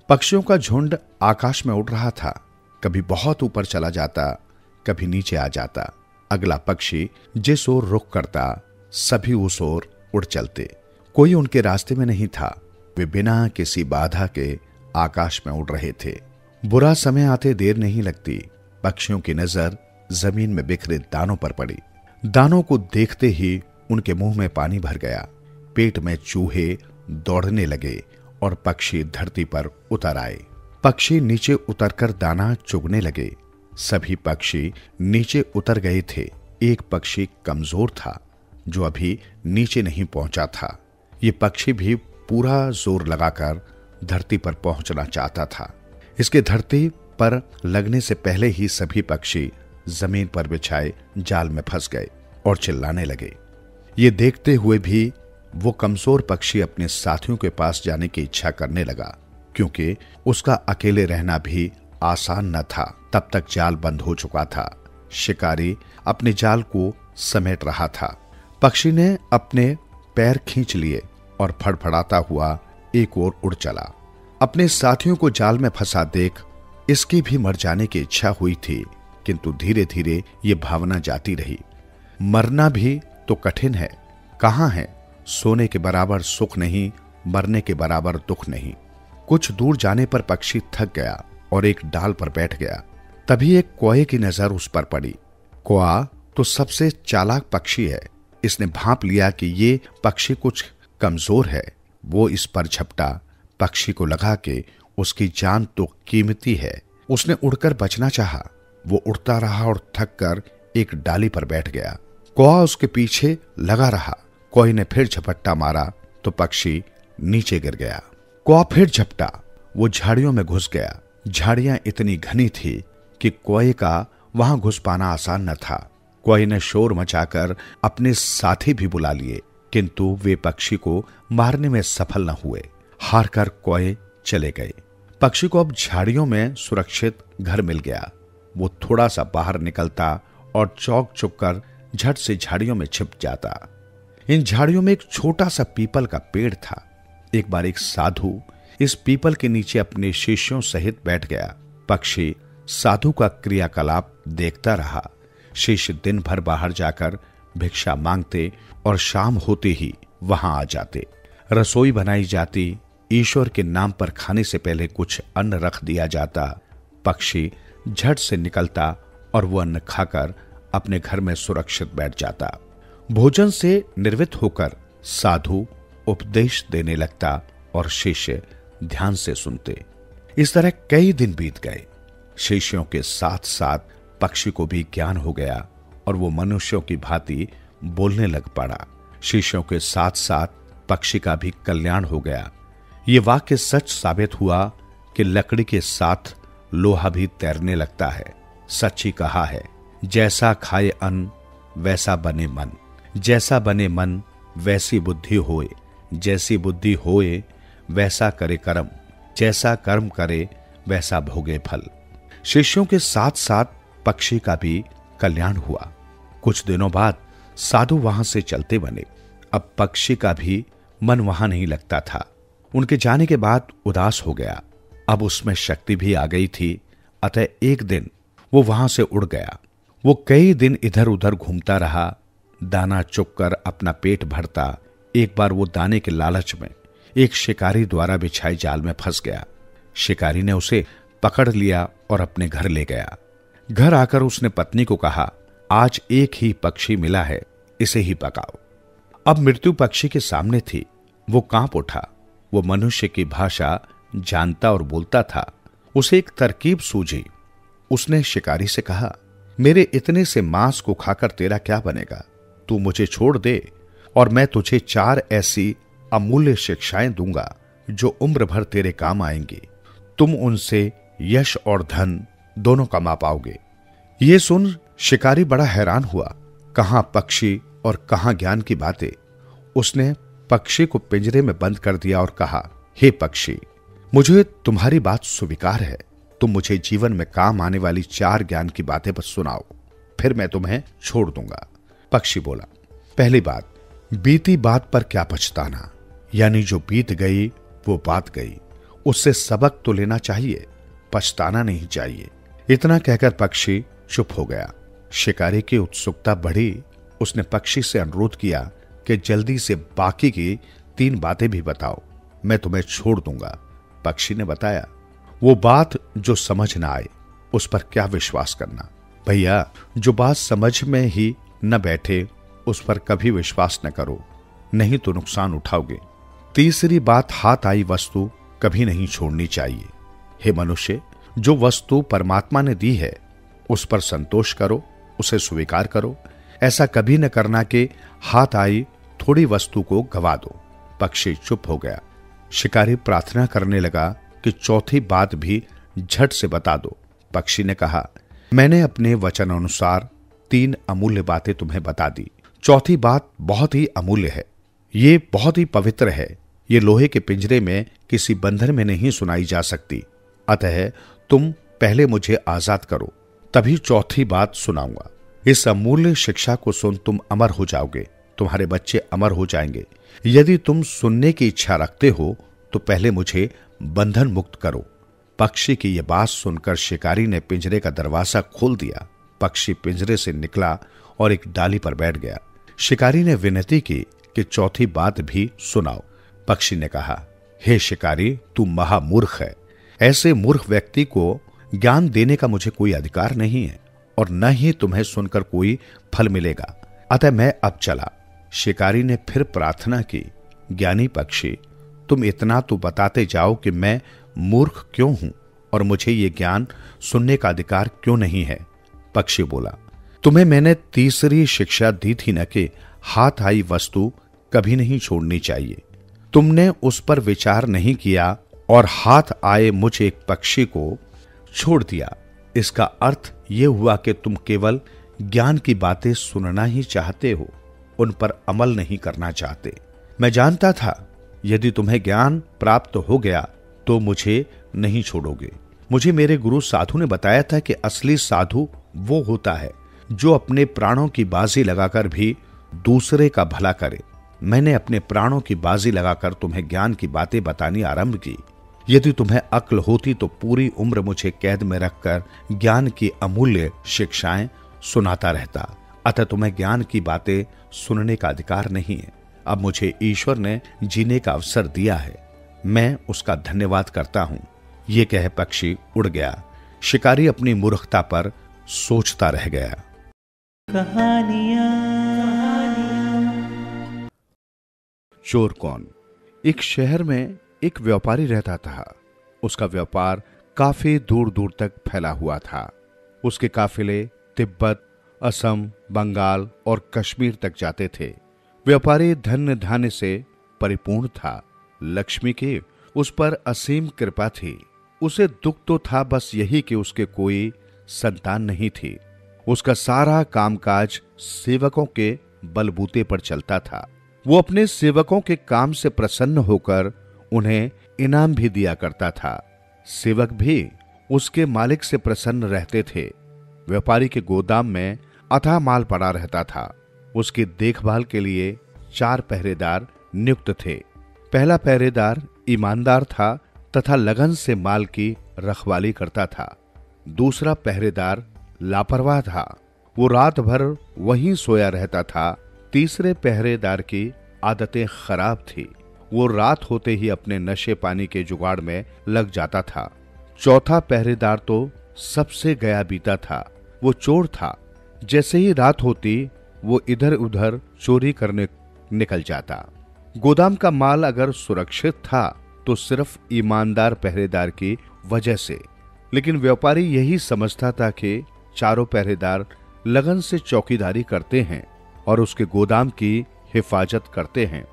पक्षियों का झुंड आकाश में उड़ रहा था। कभी बहुत ऊपर चला जाता, कभी नीचे आ जाता। अगला पक्षी जिस ओर रुख करता, सभी उस ओर उड़ चलते। कोई उनके रास्ते में नहीं था। वे बिना किसी बाधा के आकाश में उड़ रहे थे। बुरा समय आते देर नहीं लगती। पक्षियों की नजर जमीन में बिखरे दानों पर पड़ी। दानों को देखते ही उनके मुंह में पानी भर गया। पेट में चूहे दौड़ने लगे और पक्षी धरती पर उतर आए। पक्षी नीचे उतरकर दाना चुगने लगे। सभी पक्षी नीचे उतर गए थे। एक पक्षी कमजोर था जो अभी नीचे नहीं पहुंचा था। ये पक्षी भी पूरा जोर लगाकर धरती पर पहुंचना चाहता था। इसके धरती पर लगने से पहले ही सभी पक्षी जमीन पर बिछाए जाल में फंस गए और चिल्लाने लगे। ये देखते हुए भी वो कमजोर पक्षी अपने साथियों के पास जाने की इच्छा करने लगा, क्योंकि उसका अकेले रहना भी आसान न था। तब तक जाल बंद हो चुका था। शिकारी अपने जाल को समेट रहा था। पक्षी ने अपने पैर खींच लिए और फड़फड़ाता हुआ एक ओर उड़ चला। अपने साथियों को जाल में फंसा देख इसकी भी मर जाने की इच्छा हुई थी, किंतु धीरे धीरे ये भावना जाती रही। मरना भी तो कठिन है। कहाँ है? सोने के बराबर सुख नहीं, मरने के बराबर दुख नहीं। कुछ दूर जाने पर पक्षी थक गया और एक डाल पर बैठ गया। तभी एक कौए की नजर उस पर पड़ी। कौआ तो सबसे चालाक पक्षी है। इसने भांप लिया कि ये पक्षी कुछ कमजोर है। वो इस पर झपटा। पक्षी को लगा कि उसकी जान तो कीमती है। उसने उड़कर बचना चाहा। वो उड़ता रहा और थक कर एक डाली पर बैठ गया। कौआ उसके पीछे लगा रहा। कौए ने फिर झपट्टा मारा तो पक्षी नीचे गिर गया। कौआ फिर झपटा। वो झाड़ियों में घुस गया। झाड़ियां इतनी घनी थी कि कौए का वहां घुस पाना आसान न था। कौए ने शोर मचाकर अपने साथी भी बुला लिए, किंतु वे पक्षी को मारने में सफल न हुए। हार कर कौए चले गए। पक्षी को अब झाड़ियों में सुरक्षित घर मिल गया। वो थोड़ा सा बाहर निकलता और चौक चुक कर झट से झाड़ियों में छिप जाता। इन झाड़ियों में एक छोटा सा पीपल का पेड़ था। एक बार एक साधु इस पीपल के नीचे अपने शिष्यों सहित बैठ गया। पक्षी साधु का क्रियाकलाप देखता रहा। शिष्य दिन भर बाहर जाकर भिक्षा मांगते और शाम होते ही वहां आ जाते। रसोई बनाई जाती, ईश्वर के नाम पर खाने से पहले कुछ अन्न रख दिया जाता। पक्षी झट से निकलता और वो अन्न खाकर अपने घर में सुरक्षित बैठ जाता। भोजन से निर्वृत्त होकर साधु उपदेश देने लगता और शिष्य ध्यान से सुनते। इस तरह कई दिन बीत गए। शिष्यों के साथ साथ पक्षी को भी ज्ञान हो गया और वो मनुष्यों की भांति बोलने लग पड़ा। शिष्यों के साथ साथ पक्षी का भी कल्याण हो गया। ये वाक्य सच साबित हुआ कि लकड़ी के साथ लोहा भी तैरने लगता है। सच ही कहा है, जैसा खाए अन्न वैसा बने मन, जैसा बने मन वैसी बुद्धि होए, जैसी बुद्धि होए वैसा करे कर्म, जैसा कर्म करे वैसा भोगे फल। शिष्यों के साथ साथ पक्षी का भी कल्याण हुआ। कुछ दिनों बाद साधु वहां से चलते बने। अब पक्षी का भी मन वहां नहीं लगता था। उनके जाने के बाद उदास हो गया। अब उसमें शक्ति भी आ गई थी, अतः एक दिन वो वहां से उड़ गया। वो कई दिन इधर उधर घूमता रहा, दाना चुगकर अपना पेट भरता। एक बार वो दाने के लालच में एक शिकारी द्वारा बिछाए जाल में फंस गया। शिकारी ने उसे पकड़ लिया और अपने घर ले गया। घर आकर उसने पत्नी को कहा, आज एक ही पक्षी मिला है, इसे ही पकाओ। अब मृत्यु पक्षी के सामने थी। वो कांप उठा। वो मनुष्य की भाषा जानता और बोलता था। उसे एक तरकीब सूझी। उसने शिकारी से कहा, मेरे इतने से मांस को खाकर तेरा क्या बनेगा? तू मुझे छोड़ दे और मैं तुझे 4 ऐसी अमूल्य शिक्षाएं दूंगा जो उम्र भर तेरे काम आएंगी। तुम उनसे यश और धन दोनों कमा पाओगे। ये सुन शिकारी बड़ा हैरान हुआ। कहां पक्षी और कहां ज्ञान की बातें। उसने पक्षी को पिंजरे में बंद कर दिया और कहा, हे पक्षी, मुझे तुम्हारी बात स्वीकार है। तुम मुझे जीवन में काम आने वाली 4 ज्ञान की बातें बस सुनाओ, फिर मैं तुम्हें छोड़ दूंगा। पक्षी बोला, पहली बात, बीती बात पर क्या पछताना, यानी जो बीत गई वो बात गई, उससे सबक तो लेना चाहिए, पछताना नहीं चाहिए। इतना कहकर पक्षी चुप हो गया। शिकारी की उत्सुकता बढ़ी। उसने पक्षी से अनुरोध किया कि जल्दी से बाकी की 3 बातें भी बताओ, मैं तुम्हें छोड़ दूंगा। पक्षी ने बताया, वो बात जो समझ ना आए उस पर क्या विश्वास करना। भैया, जो बात समझ में ही न बैठे उस पर कभी विश्वास न करो, नहीं तो नुकसान उठाओगे। तीसरी बात, हाथ आई वस्तु कभी नहीं छोड़नी चाहिए। हे मनुष्य, जो वस्तु परमात्मा ने दी है उस पर संतोष करो, उसे स्वीकार करो। ऐसा कभी न करना कि हाथ आई थोड़ी वस्तु को गवा दो। पक्षी चुप हो गया। शिकारी प्रार्थना करने लगा कि चौथी बात भी झट से बता दो। पक्षी ने कहा, मैंने अपने वचन अनुसार 3 अमूल्य बातें तुम्हें बता दी। चौथी बात बहुत ही अमूल्य है, ये बहुत ही पवित्र है। ये लोहे के पिंजरे में किसी बंधन में नहीं सुनाई जा सकती। अतः तुम पहले मुझे आजाद करो, तभी चौथी बात सुनाऊंगा। इस अमूल्य शिक्षा को सुन तुम अमर हो जाओगे, तुम्हारे बच्चे अमर हो जाएंगे। यदि तुम सुनने की इच्छा रखते हो तो पहले मुझे बंधन मुक्त करो। पक्षी की यह बात सुनकर शिकारी ने पिंजरे का दरवाजा खोल दिया। पक्षी पिंजरे से निकला और एक डाली पर बैठ गया। शिकारी ने विनती की कि चौथी बात भी सुनाओ। पक्षी ने कहा, हे शिकारी, तू महामूर्ख है। ऐसे मूर्ख व्यक्ति को ज्ञान देने का मुझे कोई अधिकार नहीं है और न ही तुम्हें सुनकर कोई फल मिलेगा, अतः मैं अब चला। शिकारी ने फिर प्रार्थना की, ज्ञानी पक्षी, तुम इतना तो बताते जाओ कि मैं मूर्ख क्यों हूं और मुझे ये ज्ञान सुनने का अधिकार क्यों नहीं है। पक्षी बोला, तुम्हें मैंने तीसरी शिक्षा दी थी न कि हाथ आई वस्तु कभी नहीं छोड़नी चाहिए। तुमने उस पर विचार नहीं किया और हाथ आए मुझ एक पक्षी को छोड़ दिया। इसका अर्थ यह हुआ कि तुम केवल ज्ञान की बातें सुनना ही चाहते हो, उन पर अमल नहीं करना चाहते। मैं जानता था यदि तुम्हें ज्ञान प्राप्त हो गया तो मुझे नहीं छोड़ोगे। मुझे मेरे गुरु साधु ने बताया था कि असली साधु वो होता है जो अपने प्राणों की बाजी लगाकर भी दूसरे का भला करे। मैंने अपने प्राणों की बाजी लगाकर तुम्हें ज्ञान की बातें बतानी आरंभ की। यदि तुम्हें अक्ल होती तो पूरी उम्र मुझे कैद में रखकर ज्ञान की अमूल्य शिक्षाएं सुनाता रहता। अतः तुम्हें ज्ञान की बातें सुनने का अधिकार नहीं है। अब मुझे ईश्वर ने जीने का अवसर दिया है, मैं उसका धन्यवाद करता हूं। ये कह पक्षी उड़ गया। शिकारी अपनी मूर्खता पर सोचता रह गया। कहानियां। चोर कौन? एक शहर में एक व्यापारी रहता था। उसका व्यापार काफी दूर दूर तक फैला हुआ था। उसके काफिले तिब्बत, असम, बंगाल और कश्मीर तक जाते थे। व्यापारी धन धान्य से परिपूर्ण था। लक्ष्मी की उस पर असीम कृपा थी। उसे दुख तो था बस यही कि उसके कोई संतान नहीं थी। उसका सारा कामकाज सेवकों के बलबूते पर चलता था। वो अपने सेवकों के काम से प्रसन्न होकर उन्हें इनाम भी दिया करता था। सेवक भी उसके मालिक से प्रसन्न रहते थे। व्यापारी के गोदाम में अथाह माल पड़ा रहता था। उसकी देखभाल के लिए 4 पहरेदार नियुक्त थे। पहला पहरेदार ईमानदार था तथा लगन से माल की रखवाली करता था। दूसरा पहरेदार लापरवाह था, वो रात भर वहीं सोया रहता था। तीसरे पहरेदार की आदतें खराब थी, वो रात होते ही अपने नशे पानी के जुगाड़ में लग जाता था। चौथा पहरेदार तो सबसे गया बीता था, वो चोर था। जैसे ही रात होती वो इधर उधर चोरी करने निकल जाता। गोदाम का माल अगर सुरक्षित था तो सिर्फ ईमानदार पहरेदार की वजह से, लेकिन व्यापारी यही समझता था कि चारों पहरेदार लगन से चौकीदारी करते हैं और उसके गोदाम की हिफाजत करते हैं।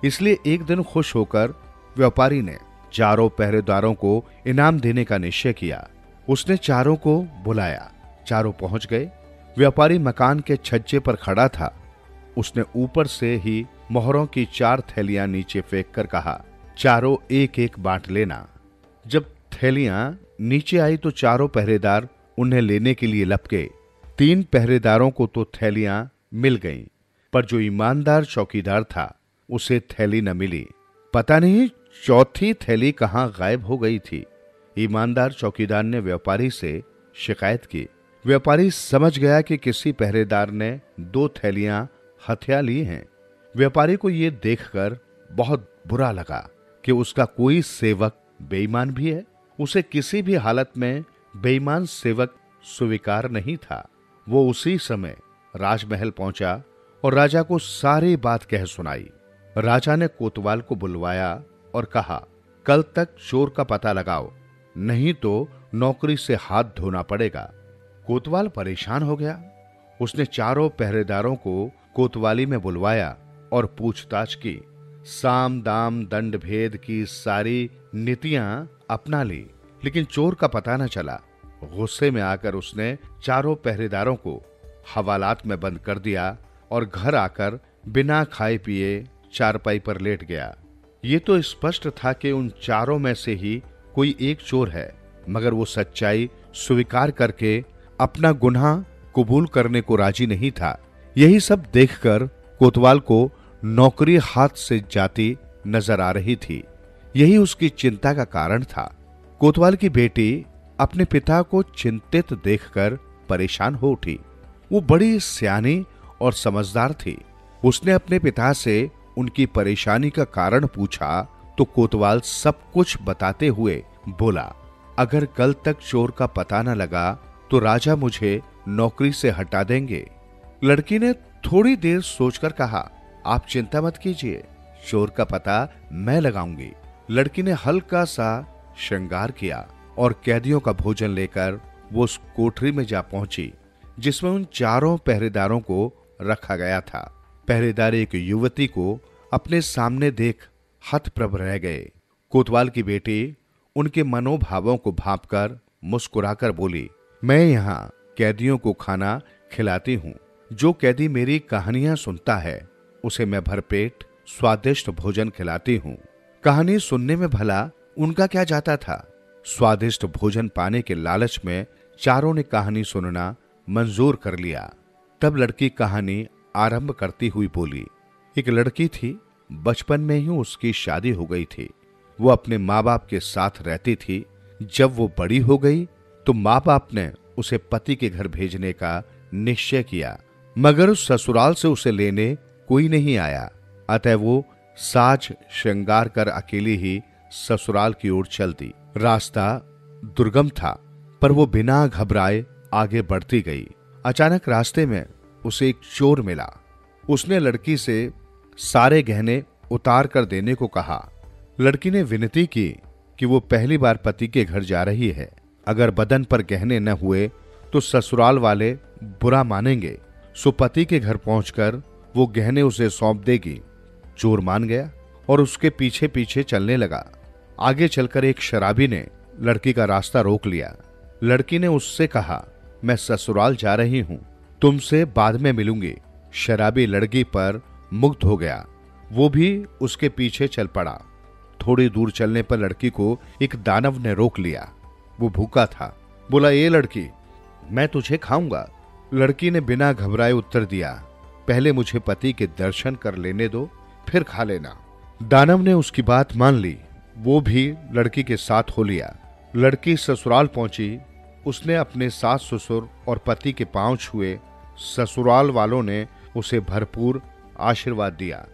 इसलिए एक दिन खुश होकर व्यापारी ने चारों पहरेदारों को इनाम देने का निश्चय किया। उसने चारों को बुलाया। चारों पहुंच गए। व्यापारी मकान के छज्जे पर खड़ा था। उसने ऊपर से ही मोहरों की 4 थैलियां नीचे फेंक कर कहा, चारों एक एक बांट लेना। जब थैलियां नीचे आई तो चारों पहरेदार उन्हें लेने के लिए लपके। 3 पहरेदारों को तो थैलियां मिल गईं, पर जो ईमानदार चौकीदार था उसे थैली न मिली। पता नहीं चौथी थैली कहां गायब हो गई थी। ईमानदार चौकीदार ने व्यापारी से शिकायत की। व्यापारी समझ गया कि किसी पहरेदार ने 2 थैलियां हथिया ली हैं। व्यापारी को यह देखकर बहुत बुरा लगा कि उसका कोई सेवक बेईमान भी है। उसे किसी भी हालत में बेईमान सेवक स्वीकार नहीं था। वो उसी समय राजमहल पहुंचा और राजा को सारी बात कह सुनाई। राजा ने कोतवाल को बुलवाया और कहा, कल तक चोर का पता लगाओ, नहीं तो नौकरी से हाथ धोना पड़ेगा। कोतवाल परेशान हो गया। उसने चारों पहरेदारों को कोतवाली में बुलवाया और पूछताछ की। साम दाम दंड भेद की सारी नीतियां अपना ली, लेकिन चोर का पता न चला। गुस्से में आकर उसने चारों पहरेदारों को हवालात में बंद कर दिया और घर आकर बिना खाए पिए चारपाई पर लेट गया। ये तो स्पष्ट था कि उन चारों में से ही कोई एक चोर है, मगर वो सच्चाई स्वीकार करके अपना गुनाह कबूल करने को राजी नहीं था। यही सब देखकर कोतवाल को नौकरी हाथ से जाती नजर आ रही थी। यही उसकी चिंता का कारण था। कोतवाल की बेटी अपने पिता को चिंतित देखकर परेशान हो उठी। वो बड़ी सियानी और समझदार थी। उसने अपने पिता से उनकी परेशानी का कारण पूछा तो कोतवाल सब कुछ बताते हुए बोला, अगर कल तक चोर का पता न लगा तो राजा मुझे नौकरी से हटा देंगे। लड़की ने थोड़ी देर सोचकर कहा, आप चिंता मत कीजिए, चोर का पता मैं लगाऊंगी। लड़की ने हल्का सा श्रृंगार किया और कैदियों का भोजन लेकर वो उस कोठरी में जा पहुंची जिसमें उन चारों पहरेदारों को रखा गया था। पहरेदार एक युवती को अपने सामने देख हतप्रभ रह गए। कोतवाल की बेटी उनके मनोभावों को भांपकर मुस्कुराकर बोली, मैं यहाँ कैदियों को खाना खिलाती हूँ। जो कैदी मेरी कहानियां सुनता है उसे मैं भरपेट स्वादिष्ट भोजन खिलाती हूँ। कहानी सुनने में भला उनका क्या जाता था। स्वादिष्ट भोजन पाने के लालच में चारों ने कहानी सुनना मंजूर कर लिया। तब लड़की कहानी आरंभ करती हुई बोली, एक लड़की थी, बचपन में ही उसकी शादी हो गई थी। वो अपने माँ बाप के साथ रहती थी। जब वो बड़ी हो गई तो माँ बाप ने उसे पति के घर भेजने का निश्चय किया, मगर उस ससुराल से उसे लेने कोई नहीं आया। अतः वो साज श्रृंगार कर अकेली ही ससुराल की ओर चलती। रास्ता दुर्गम था, पर वो बिना घबराए आगे बढ़ती गई। अचानक रास्ते में उसे एक चोर मिला। उसने लड़की से सारे गहने उतार कर देने को कहा। लड़की ने विनती की कि वो पहली बार पति के घर जा रही है, अगर बदन पर गहने न हुए तो ससुराल वाले बुरा मानेंगे। सो पति के घर पहुंचकर वो गहने उसे सौंप देगी। चोर मान गया और उसके पीछे पीछे चलने लगा। आगे चलकर एक शराबी ने लड़की का रास्ता रोक लिया। लड़की ने उससे कहा, मैं ससुराल जा रही हूं, तुमसे बाद में मिलूंगी। शराबी लड़की पर मुग्ध हो गया, वो भी उसके पीछे चल पड़ा। थोड़ी दूर चलने पर लड़की को एक दानव ने रोक लिया। वो भूखा था। बोला, ये लड़की, मैं तुझे खाऊंगा। लड़की ने बिना घबराए उत्तर दिया, पहले मुझे पति के दर्शन कर लेने दो, फिर खा लेना। दानव ने उसकी बात मान ली। वो भी लड़की के साथ हो लिया। लड़की ससुराल पहुंची। उसने अपने सास ससुर और पति के पांव छुए। ससुराल वालों ने उसे भरपूर आशीर्वाद दिया।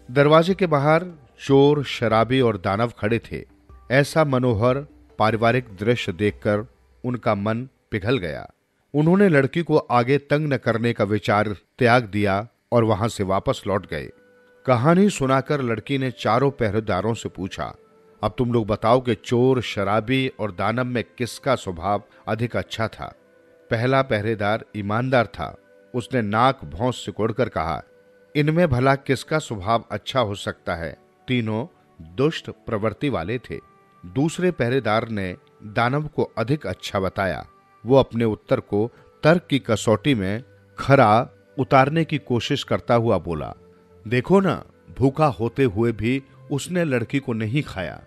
दरवाजे के बाहर चोर, शराबी और दानव खड़े थे। ऐसा मनोहर पारिवारिक दृश्य देखकर उनका मन पिघल गया। उन्होंने लड़की को आगे तंग न करने का विचार त्याग दिया और वहां से वापस लौट गए। कहानी सुनाकर लड़की ने चारों पहरेदारों से पूछा, अब तुम लोग बताओ कि चोर, शराबी और दानव में किसका स्वभाव अधिक अच्छा था। पहला पहरेदार ईमानदार था। उसने नाक भौंस सिकोड़कर कहा, इनमें भला किसका स्वभाव अच्छा हो सकता है, तीनों दुष्ट प्रवृत्ति वाले थे। दूसरे पहरेदार ने दानव को अधिक अच्छा बताया। वो अपने उत्तर को तर्क की कसौटी में खरा उतारने की कोशिश करता हुआ बोला, देखो ना, भूखा होते हुए भी उसने लड़की को नहीं खाया।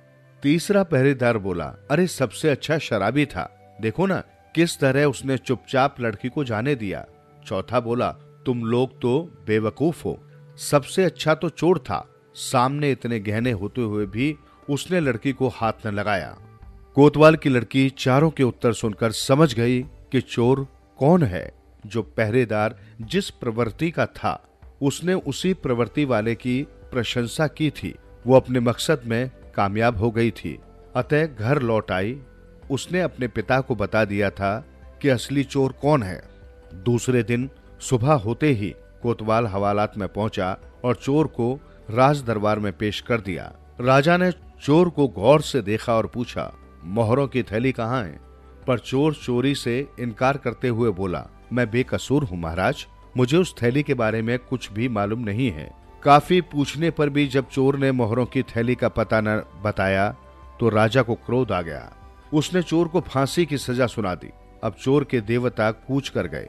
तीसरा पहरेदार बोला, अरे सबसे अच्छा शराबी था, देखो ना किस तरह उसने चुपचाप लड़की को जाने दिया। चौथा बोला, तुम लोग तो बेवकूफ हो, सबसे अच्छा तो चोर था, सामने इतने गहने होते हुए भी उसने लड़की को हाथ न लगाया। कोतवाल की लड़की चारों के उत्तर सुनकर समझ गई कि चोर कौन है। जो पहरेदार जिस प्रवृत्ति का था, उसने उसी प्रवृत्ति वाले की प्रशंसा की थी। वो अपने मकसद में कामयाब हो गई थी। अतः घर लौट आई। उसने अपने पिता को बता दिया था कि असली चोर कौन है। दूसरे दिन सुबह होते ही कोतवाल हवालात में पहुंचा और चोर को राज दरबार में पेश कर दिया। राजा ने चोर को गौर से देखा और पूछा, मोहरों की थैली कहाँ है? पर चोर चोरी से इनकार करते हुए बोला, मैं बेकसूर हूँ महाराज, मुझे उस थैली के बारे में कुछ भी मालूम नहीं है। काफी पूछने पर भी जब चोर ने मोहरों की थैली का पता न बताया तो राजा को क्रोध आ गया। उसने चोर को फांसी की सजा सुना दी। अब चोर के देवता कूच कर गए।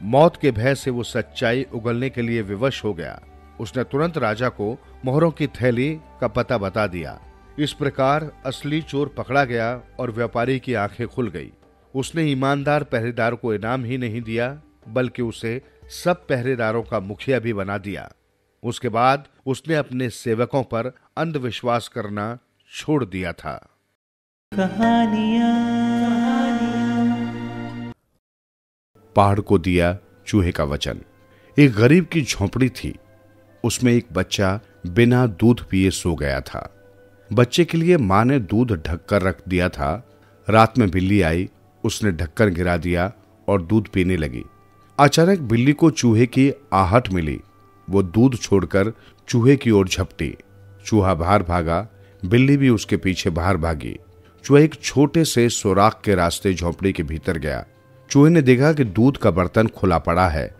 मौत के भय से वो सच्चाई उगलने के लिए विवश हो गया। उसने तुरंत राजा को मोहरों की थैली का पता बता दिया। इस प्रकार असली चोर पकड़ा गया और व्यापारी की आंखें खुल गई। उसने ईमानदार पहरेदार को इनाम ही नहीं दिया, बल्कि उसे सब पहरेदारों का मुखिया भी बना दिया। उसके बाद उसने अपने सेवकों पर अंधविश्वास करना छोड़ दिया था। पहाड़ को दिया चूहे का वचन। एक गरीब की झोंपड़ी थी। उसमें एक बच्चा बिना दूध पिए सो गया था। बच्चे के लिए मां ने दूध ढककर रख दिया था। रात में बिल्ली आई, उसने ढक्कन गिरा दिया और दूध पीने लगी। अचानक बिल्ली को चूहे की आहट मिली। वो दूध छोड़कर चूहे की ओर झपटी। चूहा बाहर भागा, बिल्ली भी उसके पीछे बाहर भागी। चूहा एक छोटे से सुराख के रास्ते झोंपड़ी के भीतर गया। चूहे ने देखा कि दूध का बर्तन खुला पड़ा है।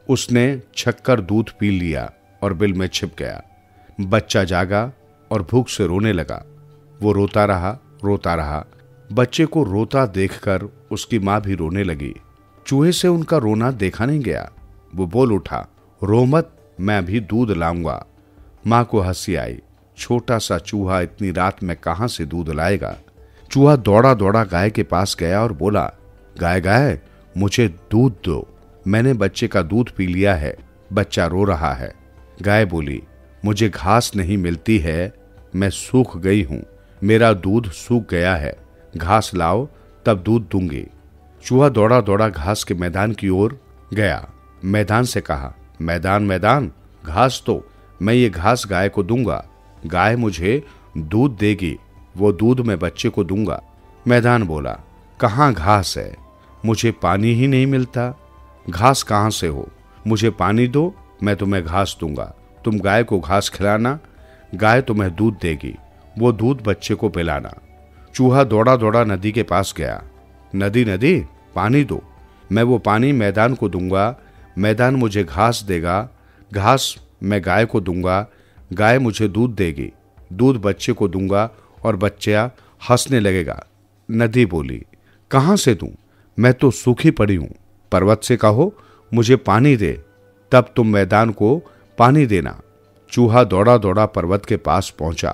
उसने छक्कर दूध पी लिया और बिल में छिप गया। बच्चा जागा और भूख से रोने लगा। वो रोता रहा। बच्चे को रोता देखकर उसकी मां भी रोने लगी। चूहे से उनका रोना देखा नहीं गया। वो बोल उठा, रो मत, मैं अभी दूध लाऊंगा। मां को हंसी आई। छोटा सा चूहा इतनी रात में कहां से दूध लाएगा? चूहा दौड़ा दौड़ा गाय के पास गया और बोला, गाय, मुझे दूध दो, मैंने बच्चे का दूध पी लिया है, बच्चा रो रहा है। गाय बोली, मुझे घास नहीं मिलती है, मैं सूख गई हूं, मेरा दूध सूख गया है, घास लाओ तब दूध दूंगी। चूहा दौड़ा दौड़ा घास के मैदान की ओर गया। मैदान से कहा, मैदान, घास दो, मैं ये घास गाय को दूंगा, गाय मुझे दूध देगी, वो दूध मैं बच्चे को दूंगा। मैदान बोला, कहाँ घास है, मुझे पानी ही नहीं मिलता। घास कहाँ से हो, मुझे पानी दो, मैं तुम्हें घास दूंगा। तुम गाय को घास खिलाना, गाय तुम्हें दूध देगी, वो दूध बच्चे को पिलाना। चूहा दौड़ा दौड़ा नदी के पास गया। नदी नदी पानी दो, मैं वो पानी मैदान को दूंगा, मैदान मुझे घास देगा, घास मैं गाय को दूंगा, गाय मुझे दूध देगी, दूध बच्चे को दूंगा और बच्चा हंसने लगेगा। नदी बोली, कहाँ से दूं, मैं तो सूखी पड़ी हूं। पर्वत से कहो मुझे पानी दे, तब तुम मैदान को पानी देना। चूहा दौड़ा दौड़ा पर्वत के पास पहुंचा।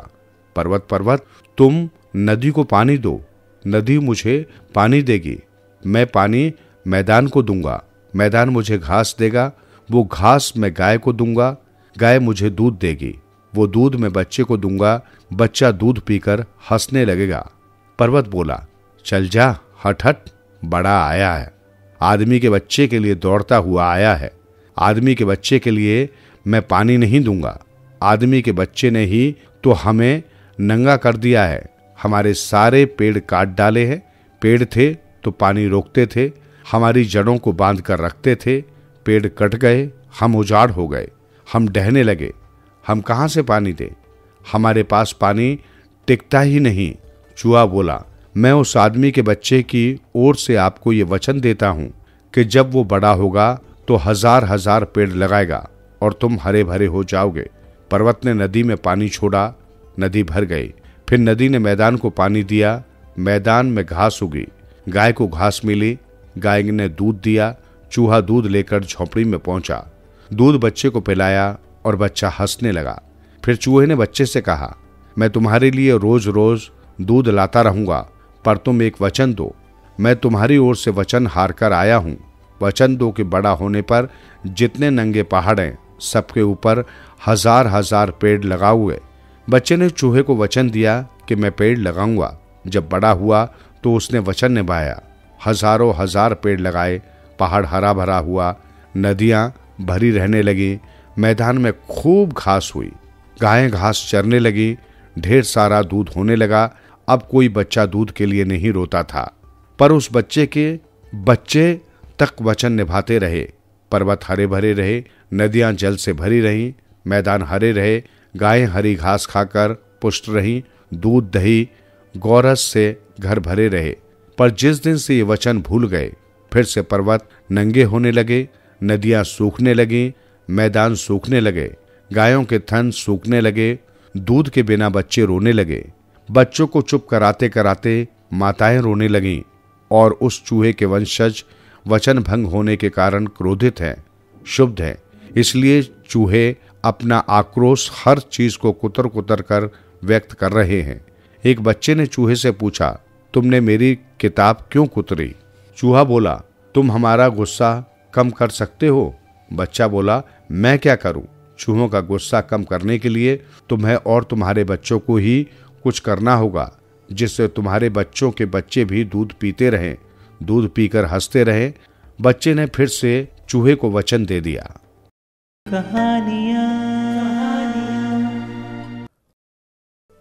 पर्वत पर्वत तुम नदी को पानी दो, नदी मुझे पानी देगी, मैं पानी मैदान को दूंगा, मैदान मुझे घास देगा, वो घास मैं गाय को दूंगा, गाय मुझे दूध देगी, वो दूध मैं बच्चे को दूंगा, बच्चा दूध पीकर हंसने लगेगा। पर्वत बोला, चल जा, हट हट, बड़ा आया है, आदमी के बच्चे के लिए दौड़ता हुआ आया है। आदमी के बच्चे के लिए मैं पानी नहीं दूंगा, आदमी के बच्चे ने ही तो हमें नंगा कर दिया है। हमारे सारे पेड़ काट डाले हैं, पेड़ थे तो पानी रोकते थे, हमारी जड़ों को बांध कर रखते थे, पेड़ कट गए, हम उजाड़ हो गए, हम ढहने लगे, हम कहाँ से पानी दें, हमारे पास पानी टिकता ही नहीं। चूहा बोला, मैं उस आदमी के बच्चे की ओर से आपको ये वचन देता हूं कि जब वो बड़ा होगा तो हजार हजार पेड़ लगाएगा और तुम हरे भरे हो जाओगे। पर्वत ने नदी में पानी छोड़ा, नदी भर गई। फिर नदी ने मैदान को पानी दिया, मैदान में घास उगी, गाय को घास मिली, गाय ने दूध दिया। चूहा दूध लेकर झोंपड़ी में पहुंचा, दूध बच्चे को पिलाया और बच्चा हंसने लगा। फिर चूहे ने बच्चे से कहा, मैं तुम्हारे लिए रोज रोज दूध लाता रहूंगा, पर तुम एक वचन दो। मैं तुम्हारी ओर से वचन हार कर आया हूं, वचन दो कि बड़ा होने पर जितने नंगे पहाड़ हैं सबके ऊपर हजार हजार पेड़ लगाओगे। बच्चे ने चूहे को वचन दिया कि मैं पेड़ लगाऊंगा। जब बड़ा हुआ तो उसने वचन निभाया, हजारों हजार पेड़ लगाए, पहाड़ हरा भरा हुआ, नदियां भरी रहने लगी, मैदान में खूब घास हुई, गायें घास चरने लगी, ढेर सारा दूध होने लगा। अब कोई बच्चा दूध के लिए नहीं रोता था, पर उस बच्चे तक वचन निभाते रहे। पर्वत हरे भरे रहे, नदियां जल से भरी रहीं, मैदान हरे रहे, गायें हरी घास खाकर पुष्ट रहीं, दूध दही गौरस से घर भरे रहे। पर जिस दिन से ये वचन भूल गए, फिर से पर्वत नंगे होने लगे, नदियां सूखने लगी, मैदान सूखने लगे, गायों के थन सूखने लगे, दूध के बिना बच्चे रोने लगे। बच्चों को चुप कराते कराते माताएं रोने लगीं और उस चूहे के वंशज वचन भंग होने के कारण क्रोधित हैं, क्षुब्ध हैं। इसलिए चूहे अपना आक्रोश हर चीज को कुतर कुतर कर व्यक्त कर रहे हैं। एक बच्चे ने चूहे से पूछा, तुमने मेरी किताब क्यों कुतरी? चूहा बोला, तुम हमारा गुस्सा कम कर सकते हो? बच्चा बोला, मैं क्या करूं? चूहों का गुस्सा कम करने के लिए तुम्हें और तुम्हारे बच्चों को ही कुछ करना होगा, जिससे तुम्हारे बच्चों के बच्चे भी दूध पीते रहें, दूध पीकर हंसते रहें। बच्चे ने फिर से चूहे को वचन दे दिया।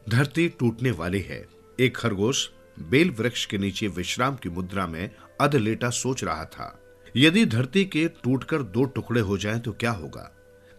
धरती टूटने वाली है। एक खरगोश बेल वृक्ष के नीचे विश्राम की मुद्रा में अधलेटा सोच रहा था, यदि धरती के टूटकर दो टुकड़े हो जाएं तो क्या होगा।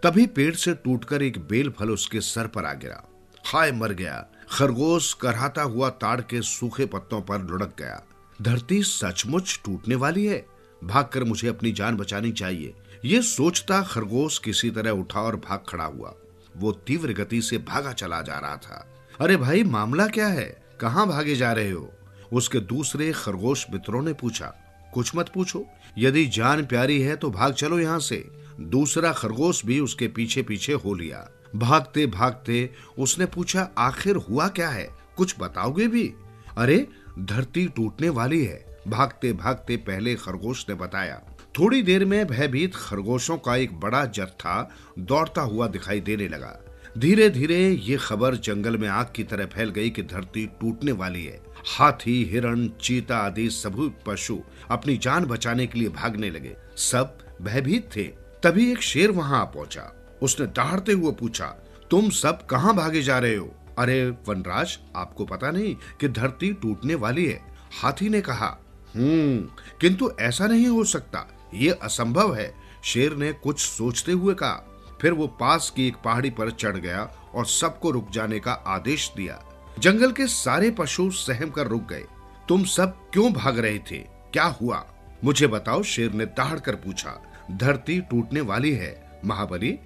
तभी पेड़ से टूटकर एक बेल फल उसके सर पर आ गिरा। हाय, मर गया। खरगोश करहाता हुआ ताड़ के सूखे पत्तों पर लुढ़क गया। धरती सचमुच टूटने वाली है, भागकर मुझे अपनी जान बचानी चाहिए। ये सोचता खरगोश किसी तरह उठा और भाग खड़ा हुआ। वो तीव्र गति से भागा चला जा रहा था। अरे भाई, मामला क्या है, कहां भागे जा रहे हो? उसके दूसरे खरगोश मित्रों ने पूछा। कुछ मत पूछो, यदि जान प्यारी है तो भाग चलो यहाँ से। दूसरा खरगोश भी उसके पीछे पीछे हो लिया। भागते भागते उसने पूछा, आखिर हुआ क्या है, कुछ बताओगे भी? अरे, धरती टूटने वाली है, भागते भागते पहले खरगोश ने बताया। थोड़ी देर में भयभीत खरगोशों का एक बड़ा जत्था दौड़ता हुआ दिखाई देने लगा। धीरे धीरे ये खबर जंगल में आग की तरह फैल गई कि धरती टूटने वाली है। हाथी, हिरण, चीता आदि सभी पशु अपनी जान बचाने के लिए भागने लगे। सब भयभीत थे। तभी एक शेर वहां आ पहुंचा। उसने दहाड़ते हुए पूछा, तुम सब कहां भागे जा रहे हो? अरे वनराज, आपको पता नहीं कि धरती टूटने वाली है? हाथी ने कहा, किंतु ऐसा नहीं हो सकता, ये असंभव है। शेर ने कुछ सोचते हुए कहा। फिर वो पास की एक पहाड़ी पर चढ़ गया और सबको रुक जाने का आदेश दिया। जंगल के सारे पशु सहम कर रुक गए। तुम सब क्यों भाग रहे थे? क्या हुआ? मुझे बताओ, शेर ने दहाड़ कर पूछा। धरती टूटने वाली है महाबली,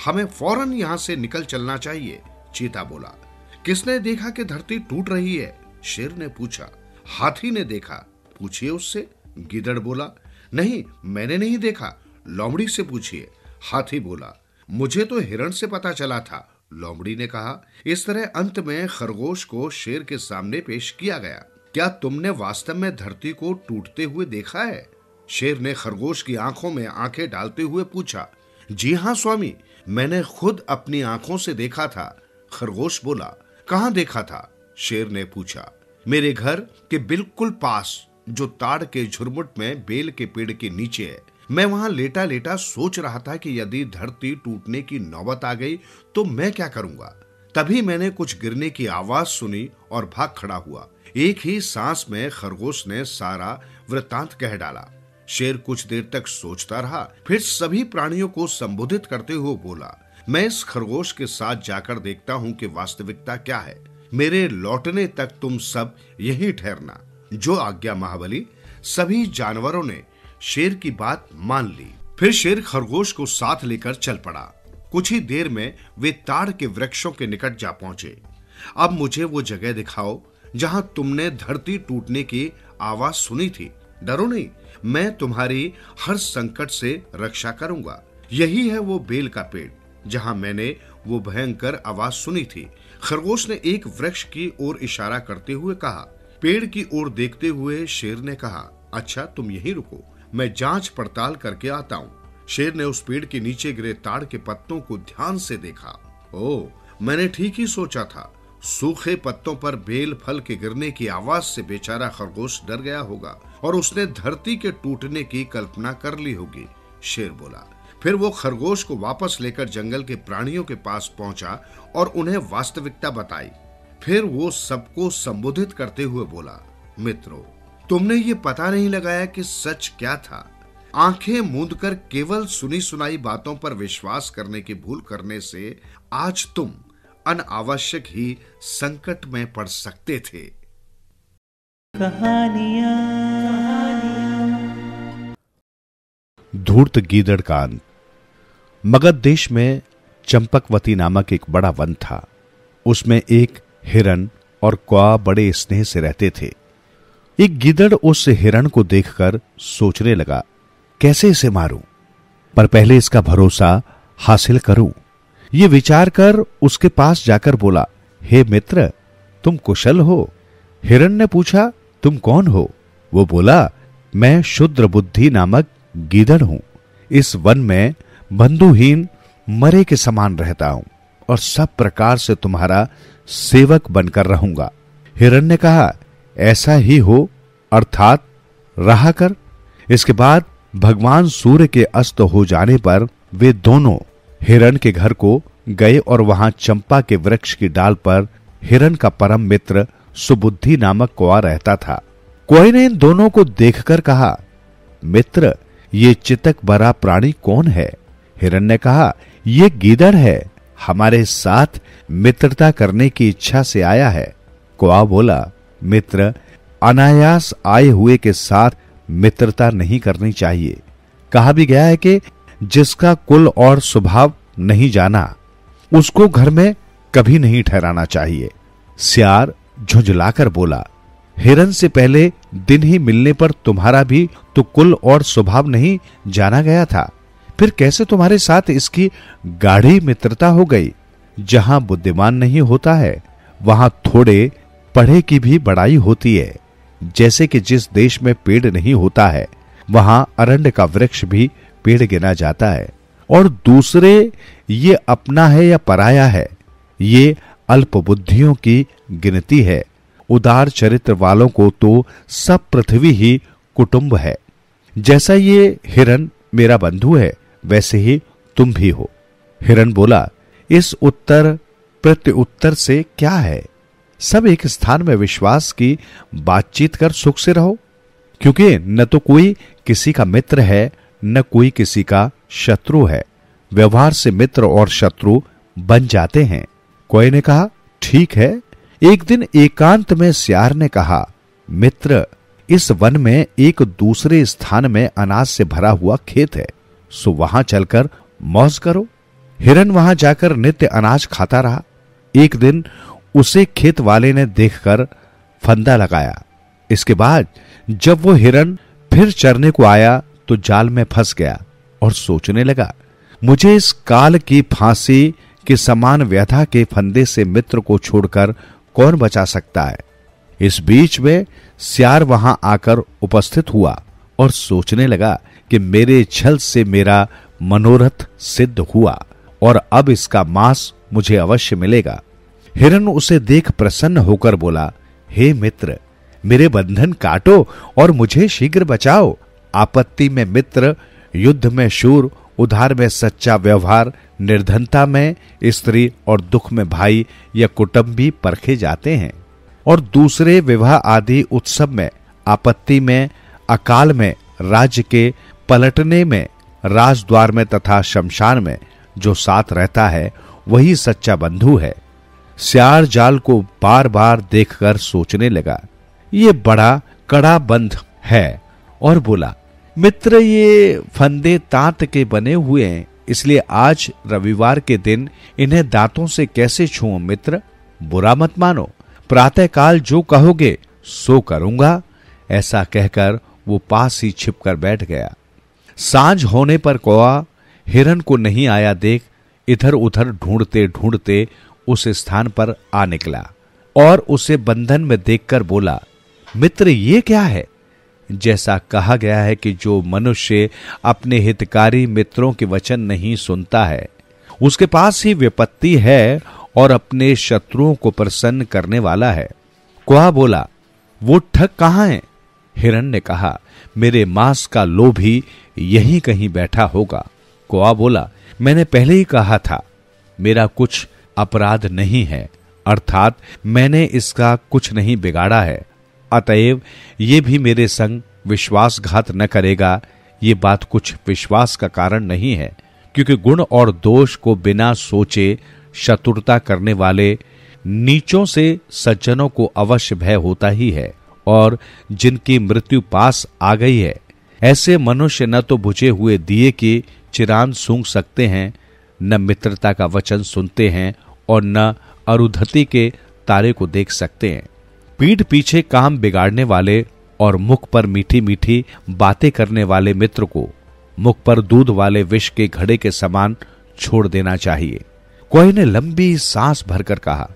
हमें फौरन यहाँ से निकल चलना चाहिए, चीता बोला। किसने देखा कि धरती टूट रही है? शेर ने पूछा। हाथी ने देखा। पूछिए उससे, गीदड़ बोला। नहीं, मैंने नहीं देखा, लोमड़ी से पूछिए, हाथी बोला। मुझे तो हिरण से पता चला था, लोमड़ी ने कहा। इस तरह अंत में खरगोश को शेर के सामने पेश किया गया। क्या तुमने वास्तव में धरती को टूटते हुए देखा है? शेर ने खरगोश की आंखों में आंखें डालते हुए पूछा। जी हाँ स्वामी, मैंने खुद अपनी आंखों से देखा था, खरगोश बोला। कहाँ देखा था? शेर ने पूछा। मेरे घर के बिल्कुल पास, जो ताड़ के झुरमुट में बेल के पेड़ के नीचे है। मैं वहां लेटा लेटा सोच रहा था कि यदि धरती टूटने की नौबत आ गई तो मैं क्या करूंगा। तभी मैंने कुछ गिरने की आवाज सुनी और भाग खड़ा हुआ। एक ही सांस में खरगोश ने सारा वृत्तांत कह डाला। शेर कुछ देर तक सोचता रहा, फिर सभी प्राणियों को संबोधित करते हुए बोला, मैं इस खरगोश के साथ जाकर देखता हूँ कि वास्तविकता क्या है। मेरे लौटने तक तुम सब यहीं ठहरना। जो आज्ञा महाबली। सभी जानवरों ने शेर की बात मान ली। फिर शेर खरगोश को साथ लेकर चल पड़ा। कुछ ही देर में वे ताड़ के वृक्षों के निकट जा पहुंचे। अब मुझे वो जगह दिखाओ जहां तुमने धरती टूटने की आवाज सुनी थी। डरो नहीं, मैं तुम्हारी हर संकट से रक्षा करूंगा। यही है वो बेल का पेड़ जहां मैंने वो भयंकर आवाज सुनी थी। खरगोश ने एक वृक्ष की ओर इशारा करते हुए कहा। पेड़ की ओर देखते हुए शेर ने कहा, अच्छा तुम यहीं रुको, मैं जांच पड़ताल करके आता हूँ। शेर ने उस पेड़ के नीचे गिरे ताड़ के पत्तों को ध्यान से देखा। ओह, मैंने ठीक ही सोचा था। सूखे पत्तों पर बेल फल के गिरने की आवाज से बेचारा खरगोश डर गया होगा और उसने धरती के टूटने की कल्पना कर ली होगी, शेर बोला। फिर वो खरगोश को वापस लेकर जंगल के प्राणियों के पास पहुंचा और उन्हें वास्तविकता बताई। फिर वो सबको संबोधित करते हुए बोला, मित्रों, तुमने ये पता नहीं लगाया कि सच क्या था। आंखें मूंदकर केवल सुनी सुनाई बातों पर विश्वास करने की भूल करने से आज तुम अनावश्यक ही संकट में पड़ सकते थे। कहानियां। धूर्त गीदड़ का अंत। मगध देश में चंपकवती नामक एक बड़ा वन था। उसमें एक हिरन और कौआ बड़े स्नेह से रहते थे। एक गीदड़ उस हिरन को देखकर सोचने लगा, कैसे इसे मारूं, पर पहले इसका भरोसा हासिल करूं। ये विचार कर उसके पास जाकर बोला, हे मित्र, तुम कुशल हो? हिरन ने पूछा, तुम कौन हो? वो बोला, मैं शुद्र बुद्धि नामक गीदड़ हूं। इस वन में बंधुहीन मरे के समान रहता हूं और सब प्रकार से तुम्हारा सेवक बनकर रहूंगा। हिरन ने कहा, ऐसा ही हो, अर्थात रहा कर। इसके बाद भगवान सूर्य के अस्त हो जाने पर वे दोनों हिरन के घर को गए और वहां चंपा के वृक्ष की डाल पर हिरन का परम मित्र सुबुद्धि नामक कौआ रहता था। कौए ने इन दोनों को देखकर कहा, मित्र, ये चितक भरा प्राणी कौन है? हिरन ने कहा, ये गीदड़ है, हमारे साथ मित्रता करने की इच्छा से आया है। कौआ बोला, मित्र, अनायास आए हुए के साथ मित्रता नहीं करनी चाहिए। कहा भी गया है कि जिसका कुल और स्वभाव नहीं जाना, उसको घर में कभी नहीं ठहराना चाहिए। सियार झुंझलाकर बोला, हिरन से पहले दिन ही मिलने पर तुम्हारा भी तो कुल और स्वभाव नहीं जाना गया था, फिर कैसे तुम्हारे साथ इसकी गाढ़ी मित्रता हो गई? जहां बुद्धिमान नहीं होता है, वहां थोड़े पढ़े की भी बड़ाई होती है। जैसे कि जिस देश में पेड़ नहीं होता है, वहां अरण्य का वृक्ष भी पेड़ गिना जाता है। और दूसरे, ये अपना है या पराया है, ये अल्प बुद्धियों की गिनती है। उदार चरित्र वालों को तो सब पृथ्वी ही कुटुंब है। जैसा ये हिरन मेरा बंधु है, वैसे ही तुम भी हो। हिरन बोला, इस उत्तर प्रत्युत्तर से क्या है? सब एक स्थान में विश्वास की बातचीत कर सुख से रहो, क्योंकि न तो कोई किसी का मित्र है न कोई किसी का शत्रु है। व्यवहार से मित्र और शत्रु बन जाते हैं। कोई ने कहा, ठीक है। एक दिन एकांत में सियार ने कहा, मित्र, इस वन में एक दूसरे स्थान में अनाज से भरा हुआ खेत है, सो वहां चलकर मौज करो। हिरन वहां जाकर नित्य अनाज खाता रहा। एक दिन उसे खेत वाले ने देखकर फंदा लगाया। इसके बाद जब वो हिरन फिर चरने को आया तो जाल में फंस गया और सोचने लगा, मुझे इस काल की फांसी के समान व्यथा के फंदे से मित्र को छोड़कर कौन बचा सकता है। इस बीच में सियार वहां आकर उपस्थित हुआ और सोचने लगा कि मेरे छल से मेरा मनोरथ सिद्ध हुआ और अब इसका मांस मुझे अवश्य मिलेगा। हिरन उसे देख प्रसन्न होकर बोला, हे मित्र, मेरे बंधन काटो और मुझे शीघ्र बचाओ। आपत्ति में मित्र, युद्ध में शूर, उधार में सच्चा व्यवहार, निर्धनता में स्त्री और दुख में भाई या कुटुंबी परखे जाते हैं। और दूसरे विवाह आदि उत्सव में, आपत्ति में, अकाल में, राज्य के पलटने में, राजद्वार में तथा शमशान में जो साथ रहता है वही सच्चा बंधु है। सियार जाल को बार बार देखकर सोचने लगा, ये बड़ा कड़ा बंध है, और बोला, मित्र, ये फंदे तांत के बने हुए हैं, इसलिए आज रविवार के दिन इन्हें दांतों से कैसे छूऊं। मित्र, बुरा मत मानो, प्रातःकाल जो कहोगे सो करूंगा। ऐसा कहकर वो पास ही छिपकर बैठ गया। सांझ होने पर कौआ हिरन को नहीं आया देख इधर उधर ढूंढते ढूंढते उस स्थान पर आ निकला और उसे बंधन में देखकर बोला, मित्र, ये क्या है? जैसा कहा गया है कि जो मनुष्य अपने हितकारी मित्रों के वचन नहीं सुनता है उसके पास ही विपत्ति है और अपने शत्रुओं को प्रसन्न करने वाला है। कौआ बोला, वो ठग कहां है? हिरन ने कहा, मेरे मांस का लोभी यहीं कहीं बैठा होगा। कौआ बोला, मैंने पहले ही कहा था, मेरा कुछ अपराध नहीं है, अर्थात मैंने इसका कुछ नहीं बिगाड़ा है, अतएव ये भी मेरे संग विश्वासघात न करेगा। ये बात कुछ विश्वास का कारण नहीं है, क्योंकि गुण और दोष को बिना सोचे शत्रुता करने वाले नीचों से सज्जनों को अवश्य भय होता ही है, और जिनकी मृत्यु पास आ गई है ऐसे मनुष्य न तो बुझे हुए दिए की चिरान सूंघ सकते हैं, न मित्रता का वचन सुनते हैं और न अरुधति के तारे को देख सकते हैं। पीठ पीछे काम बिगाड़ने वाले और मुख पर मीठी मीठी बातें करने वाले मित्र को मुख पर दूध वाले विष के घड़े के समान छोड़ देना चाहिए। कोई ने लंबी सांस भरकर कहा,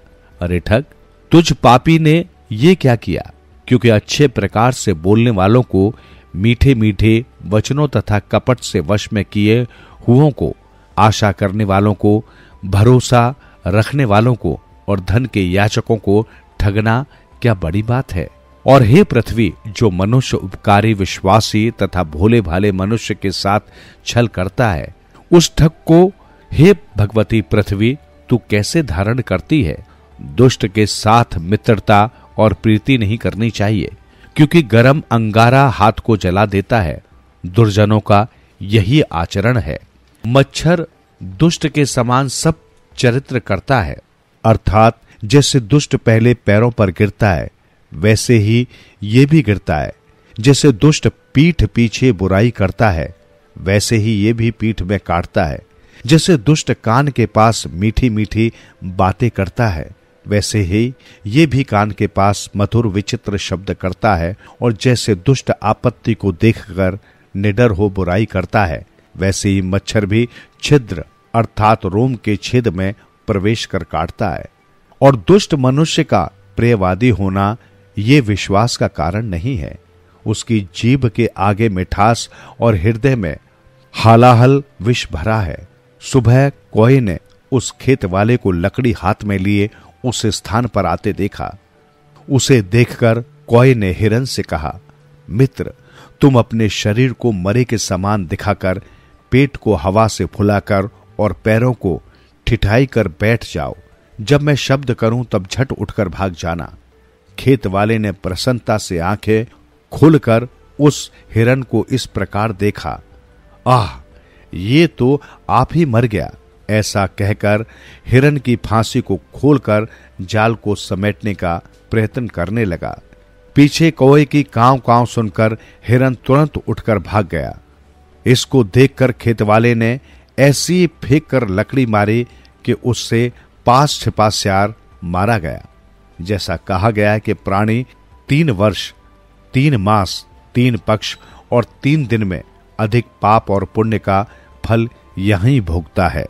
अरे ठग, तुझ पापी ने ये क्या किया? क्योंकि अच्छे प्रकार से बोलने वालों को, मीठे मीठे वचनों तथा कपट से वश में किए हुओं को, आशा करने वालों को, भरोसा रखने वालों को और धन के याचकों को ठगना क्या बड़ी बात है? और हे पृथ्वी, जो मनुष्य उपकारी, विश्वासी तथा भोले भाले मनुष्य के साथ छल करता है, उस ठग को हे भगवती पृथ्वी तू कैसे धारण करती है? दुष्ट के साथ मित्रता और प्रीति नहीं करनी चाहिए, क्योंकि गरम अंगारा हाथ को जला देता है। दुर्जनों का यही आचरण है। मच्छर दुष्ट के समान सब चरित्र करता है, अर्थात जैसे दुष्ट पहले पैरों पर गिरता है वैसे ही ये भी गिरता है। जैसे दुष्ट पीठ पीछे बुराई करता है वैसे ही ये भी पीठ में काटता है। जैसे दुष्ट कान के पास मीठी मीठी बातें करता है वैसे ही ये भी कान के पास मधुर विचित्र शब्द करता है। और जैसे दुष्ट आपत्ति को देखकर निडर हो बुराई करता है वैसे ही मच्छर भी छिद्र अर्थात रोम के छेद में प्रवेश कर काटता है। और दुष्ट मनुष्य का प्रियवादी होना ये विश्वास का कारण नहीं है। उसकी जीभ के आगे मिठास और हृदय में हालाहल विष भरा है। सुबह कोई ने उस खेत वाले को लकड़ी हाथ में लिए उस स्थान पर आते देखा। उसे देखकर कोई ने हिरन से कहा, मित्र, तुम अपने शरीर को मरे के समान दिखाकर पेट को हवा से फुलाकर और पैरों को ठिठाई कर बैठ जाओ। जब मैं शब्द करूं तब झट उठकर भाग जाना। खेत वाले ने प्रसन्नता से आंखें खोलकर उस हिरन को इस प्रकार देखा। आह, ये तो आप ही मर गया। ऐसा कहकर हिरन की फांसी को खोलकर जाल को समेटने का प्रयत्न करने लगा। पीछे कौवे की कांव कांव सुनकर हिरन तुरंत उठकर भाग गया। इसको देखकर खेतवाले ने ऐसी फेंक कर लकड़ी मारी कि उससे पास छिपा स्यार मारा गया। जैसा कहा गया है कि प्राणी 3 वर्ष 3 मास 3 पक्ष और 3 दिन में अधिक पाप और पुण्य का फल यहीं भोगता है।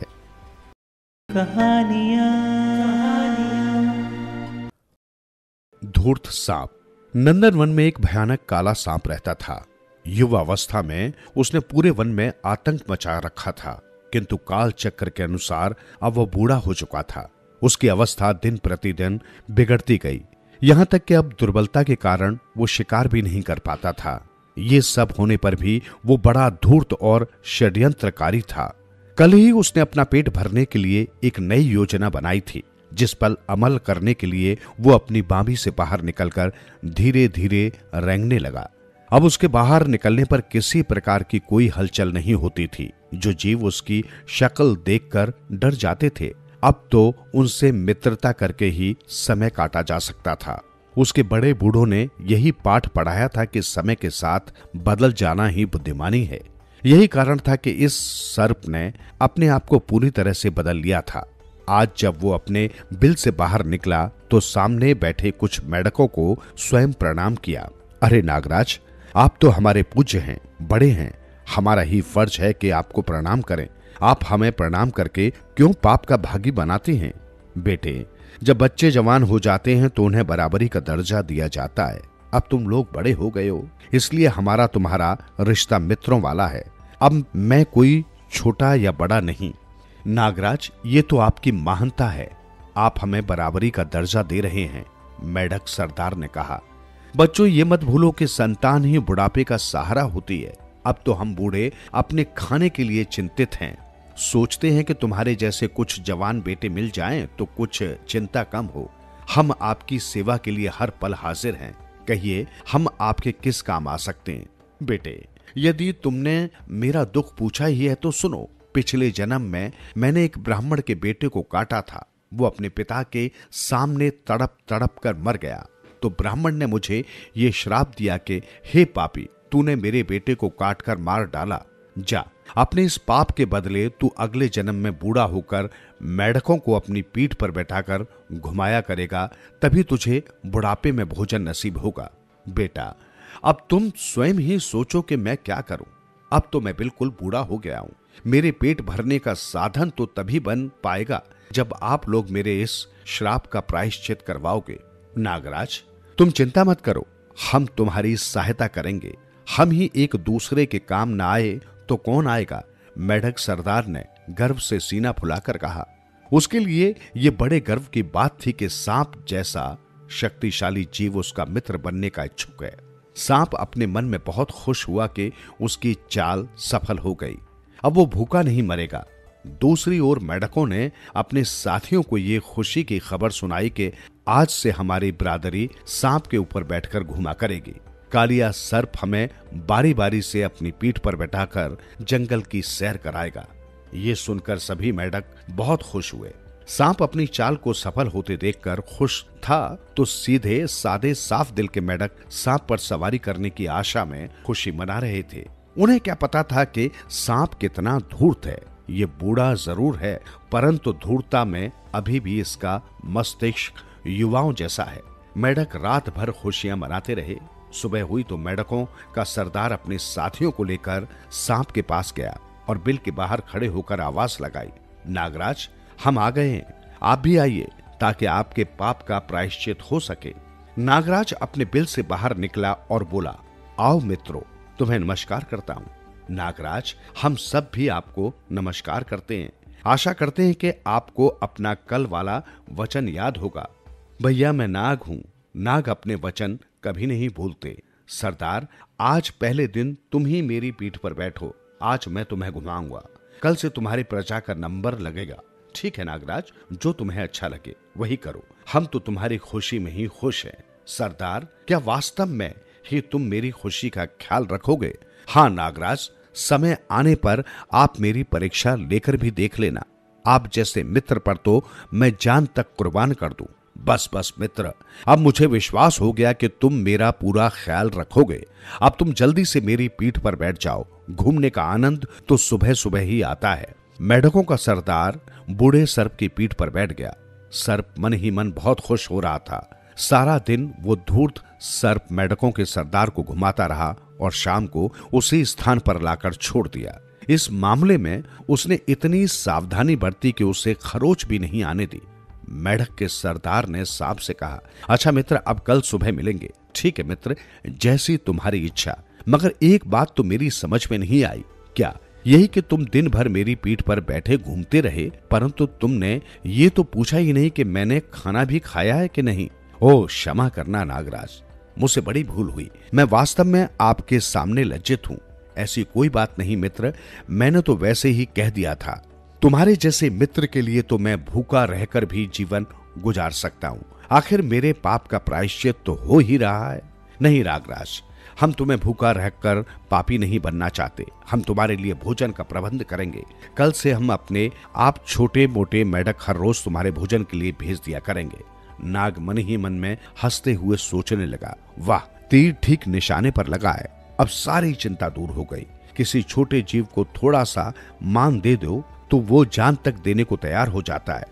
धूर्त सांप। नंदनवन में एक भयानक काला सांप रहता था। युवावस्था में उसने पूरे वन में आतंक मचा रखा था, किंतु काल चक्र के अनुसार अब वह बूढ़ा हो चुका था। उसकी अवस्था दिन प्रतिदिन बिगड़ती गई, यहां तक कि अब दुर्बलता के कारण वो शिकार भी नहीं कर पाता था। ये सब होने पर भी वो बड़ा धूर्त और षड्यंत्रकारी था। कल ही उसने अपना पेट भरने के लिए एक नई योजना बनाई थी, जिस पर अमल करने के लिए वो अपनी बांबी से बाहर निकलकर धीरे धीरे रेंगने लगा। अब उसके बाहर निकलने पर किसी प्रकार की कोई हलचल नहीं होती थी। जो जीव उसकी शक्ल देखकर डर जाते थे, अब तो उनसे मित्रता करके ही समय काटा जा सकता था। उसके बड़े बूढ़ों ने यही पाठ पढ़ाया था कि समय के साथ बदल जाना ही बुद्धिमानी है। यही कारण था कि इस सर्प ने अपने आप को पूरी तरह से बदल लिया था। आज जब वो अपने बिल से बाहर निकला तो सामने बैठे कुछ मेढकों को स्वयं प्रणाम किया। अरे नागराज, आप तो हमारे पूज्य हैं, बड़े हैं। हमारा ही फर्ज है कि आपको प्रणाम करें। आप हमें प्रणाम करके क्यों पाप का भागी बनाते हैं? बेटे, जब बच्चे जवान हो जाते हैं तो उन्हें बराबरी का दर्जा दिया जाता है। अब तुम लोग बड़े हो गए हो, इसलिए हमारा तुम्हारा रिश्ता मित्रों वाला है। अब मैं कोई छोटा या बड़ा नहीं। नागराज, ये तो आपकी महानता है। आप हमें बराबरी का दर्जा दे रहे हैं, मेढक सरदार ने कहा। बच्चों, ये मत भूलो कि संतान ही बुढ़ापे का सहारा होती है। अब तो हम बूढ़े अपने खाने के लिए चिंतित हैं। सोचते हैं कि तुम्हारे जैसे कुछ जवान बेटे मिल जाएं तो कुछ चिंता कम हो। हम आपकी सेवा के लिए हर पल हाजिर हैं। कहिए, हम आपके किस काम आ सकते हैं? बेटे, यदि तुमने मेरा दुख पूछा ही है तो सुनो। पिछले जन्म में मैंने एक ब्राह्मण के बेटे को काटा था। वो अपने पिता के सामने तड़प तड़प कर मर गया। तो ब्राह्मण ने मुझे ये श्राप दिया कि हे पापी, तूने मेरे बेटे को काटकर मार डाला। जा, अपने इस पाप के बदले तू अगले जन्म में बूढ़ा होकर मेढकों को अपनी पीठ पर बैठाकर घुमाया करेगा, तभी तुझे बुढ़ापे में भोजन नसीब होगा। बेटा, अब तुम स्वयं ही सोचो कि मैं क्या करूं। अब तो मैं बिल्कुल बूढ़ा हो गया हूं। मेरे पेट भरने का साधन तो तभी बन पाएगा जब आप लोग मेरे इस श्राप का प्रायश्चित करवाओगे। नागराज, तुम चिंता मत करो, हम तुम्हारी सहायता करेंगे। हम ही एक दूसरे के काम न आए तो कौन आएगा? मेढक सरदार ने गर्व से सीना फुलाकर कहा। उसके लिए ये बड़े गर्व की बात थी कि सांप जैसा शक्तिशाली जीव उसका मित्र बनने का इच्छुक है। सांप अपने मन में बहुत खुश हुआ कि उसकी चाल सफल हो गई। अब वो भूखा नहीं मरेगा। दूसरी ओर मेढकों ने अपने साथियों को ये खुशी की खबर सुनाई कि आज से हमारी बिरादरी सांप के ऊपर बैठकर घूमा करेगी। कालिया सर्प हमें बारी बारी से अपनी पीठ पर बैठाकर जंगल की सैर कराएगा। ये सुनकर सभी मेढक बहुत खुश हुए। सांप अपनी चाल को सफल होते देखकर खुश था तो सीधे सादे साफ दिल के मेढक सांप पर सवारी करने की आशा में खुशी मना रहे थे। उन्हें क्या पता था कि सांप कितना धूर्त है। ये बूढ़ा जरूर है, परंतु धूर्तता में अभी भी इसका मस्तिष्क युवाओं जैसा है। मेढक रात भर खुशियां मनाते रहे। सुबह हुई तो मेढकों का सरदार अपने साथियों को लेकर सांप के पास गया और बिल के बाहर खड़े होकर आवाज लगाई, नागराज, हम आ गए हैं, आप भी आइए ताकि आपके पाप का प्रायश्चित हो सके। नागराज अपने बिल से बाहर निकला और बोला, आओ मित्रों, तुम्हें नमस्कार करता हूं। नागराज, हम सब भी आपको नमस्कार करते हैं। आशा करते हैं कि आपको अपना कल वाला वचन याद होगा। भैया, मैं नाग हूं। नाग अपने वचन कभी नहीं भूलते। सरदार, आज पहले दिन तुम ही मेरी पीठ पर बैठो। आज मैं तुम्हें घुमाऊंगा। कल से तुम्हारी प्रजा का नंबर लगेगा। ठीक है नागराज, जो तुम्हें अच्छा लगे वही करो। हम तो तुम्हारी खुशी में ही खुश हैं। सरदार, क्या वास्तव में ही तुम मेरी खुशी का ख्याल रखोगे? हाँ नागराज, समय आने पर आप मेरी परीक्षा लेकर भी देख लेना। आप जैसे मित्र पर तो मैं जान तक कुर्बान कर दूं। बस बस मित्र, अब मुझे विश्वास हो गया कि तुम मेरा पूरा ख्याल रखोगे। अब तुम जल्दी से मेरी पीठ पर बैठ जाओ। घूमने का आनंद तो सुबह सुबह ही आता है। मेढकों का सरदार बूढ़े सर्प की पीठ पर बैठ गया। सर्प मन ही मन बहुत खुश हो रहा था। सारा दिन वो धूर्त सर्प मेढकों के सरदार को घुमाता रहा और शाम को उसी स्थान पर लाकर छोड़ दिया। इस मामले में उसने इतनी सावधानी बरती कि उसे खरोच भी नहीं आने दी। मेढक के सरदार ने सांप से कहा, अच्छा मित्र, अब कल सुबह मिलेंगे। ठीक है मित्र, जैसी तुम्हारी इच्छा। मगर एक बात तो मेरी समझ में नहीं आई। क्या? यही कि तुम दिन भर मेरी पीठ पर बैठे घूमते रहे, परंतु तुमने ये तो पूछा ही नहीं कि मैंने खाना भी खाया है कि नहीं। ओ क्षमा करना नागराज, मुझसे बड़ी भूल हुई। मैं वास्तव में आपके सामने लज्जित हूँ। ऐसी कोई बात नहीं मित्र, मैंने तो वैसे ही कह दिया था। तुम्हारे जैसे मित्र के लिए तो मैं भूखा रहकर भी जीवन गुजार सकता हूँ। आखिर मेरे पाप का प्रायश्चित तो हो ही रहा है। नहीं नागराज, हम तुम्हें भूखा रहकर पापी नहीं बनना चाहते। हम तुम्हारे लिए भोजन का प्रबंध करेंगे। कल से हम अपने आप छोटे मोटे मेढक हर रोज तुम्हारे भोजन के लिए भेज दिया करेंगे। नाग मन ही मन में हंसते हुए सोचने लगा, वाह, तीर ठीक निशाने पर लगा है। अब सारी चिंता दूर हो गई। किसी छोटे जीव को थोड़ा सा मान दे दो तो वो जान तक देने को तैयार हो जाता है।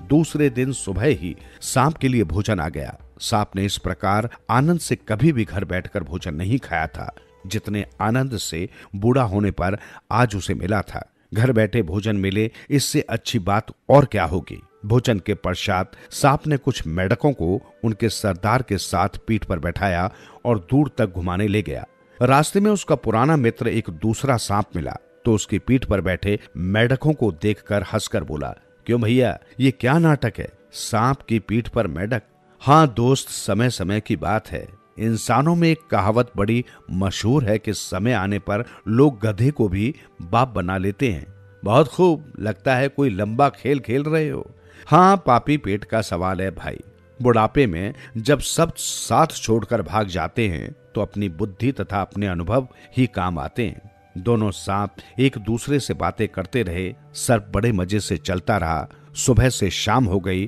दूसरे दिन सुबह ही सांप के लिए भोजन आ गया। सांप ने इस प्रकार आनंद से कभी भी घर बैठकर भोजन नहीं खाया था, जितने आनंद से बूढ़ा होने पर आज उसे मिला था। घर बैठे भोजन मिले, इससे अच्छी बात और क्या होगी। भोजन के पश्चात सांप ने कुछ मेढकों को उनके सरदार के साथ पीठ पर बैठाया और दूर तक घुमाने ले गया। रास्ते में उसका पुराना मित्र एक दूसरा सांप मिला तो उसकी पीठ पर बैठे मेढकों को देखकर हंसकर बोला, क्यों भैया, ये क्या नाटक है? सांप की पीठ पर मेढक? हाँ दोस्त, समय समय की बात है। इंसानों में एक कहावत बड़ी मशहूर है कि समय आने पर लोग गधे को भी बाप बना लेते हैं। बहुत खूब, लगता है कोई लंबा खेल खेल रहे हो। हाँ, पापी पेट का सवाल है भाई। बुढ़ापे में जब सब साथ छोड़कर भाग जाते हैं तो अपनी बुद्धि तथा अपने अनुभव ही काम आते हैं। दोनों सांप एक दूसरे से बातें करते रहे। सर्प बड़े मजे से चलता रहा। सुबह से शाम हो गई।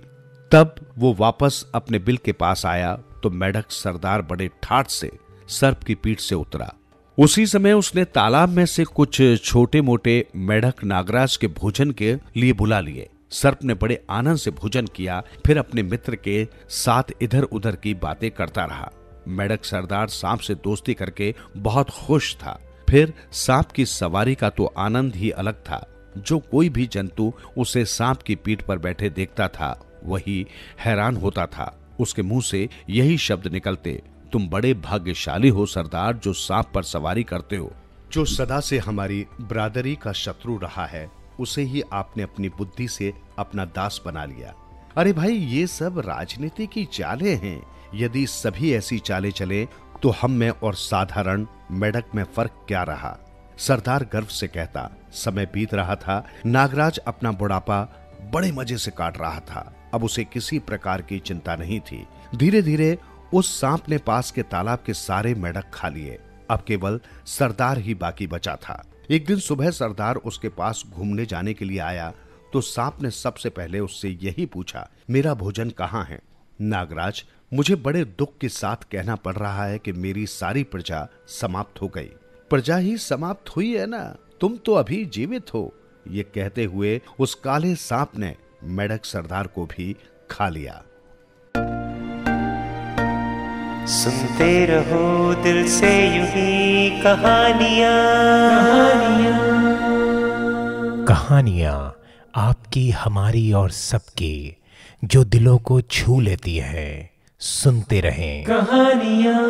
तब वो वापस अपने बिल के पास आया तो मेढक सरदार बड़े ठाठ से सर्प की पीठ से उतरा। उसी समय उसने तालाब में से कुछ छोटे मोटे मेढक नागराज के भोजन के लिए बुला लिए। सर्प ने बड़े आनंद से भोजन किया, फिर अपने मित्र के साथ इधर उधर की बातें करता रहा। मेढक सरदार सांप से दोस्ती करके बहुत खुश था। फिर सांप की सवारी का तो आनंद ही अलग था। जो कोई भी जंतु उसे सांप की पीठ पर बैठे देखता था वही हैरान होता था। उसके मुंह से यही शब्द निकलते, तुम बड़े भाग्यशाली हो सरदार, जो सांप पर सवारी करते हो। जो सदा से हमारी बरादरी का शत्रु रहा है उसे ही आपने अपनी बुद्धि से अपना दास बना लिया। अरे भाई, ये सब राजनीति की चालें हैं। यदि सभी ऐसी चालें चले तो हम में और साधारण मेढक में फर्क क्या रहा? सरदार गर्व से कहता। समय बीत रहा था। नागराज अपना बुढ़ापा बड़े मजे से काट रहा था। अब उसे किसी प्रकार की चिंता नहीं थी। धीरे धीरे उस सांप ने पास के तालाब के सारे मेढक खा लिए। अब केवल सरदार ही बाकी बचा था। एक दिन सुबह सरदार उसके पास घूमने जाने के लिए आया तो सांप ने सबसे पहले उससे यही पूछा, मेरा भोजन कहाँ है? नागराज, मुझे बड़े दुख के साथ कहना पड़ रहा है कि मेरी सारी प्रजा समाप्त हो गई। प्रजा ही समाप्त हुई है ना, तुम तो अभी जीवित हो। ये कहते हुए उस काले सांप ने मेढक सरदार को भी खा लिया। सुनते रहो दिल से यूं ही कहानियां। कहानियां आपकी, हमारी और सबकी, जो दिलों को छू लेती है। सुनते रहें कहानियां।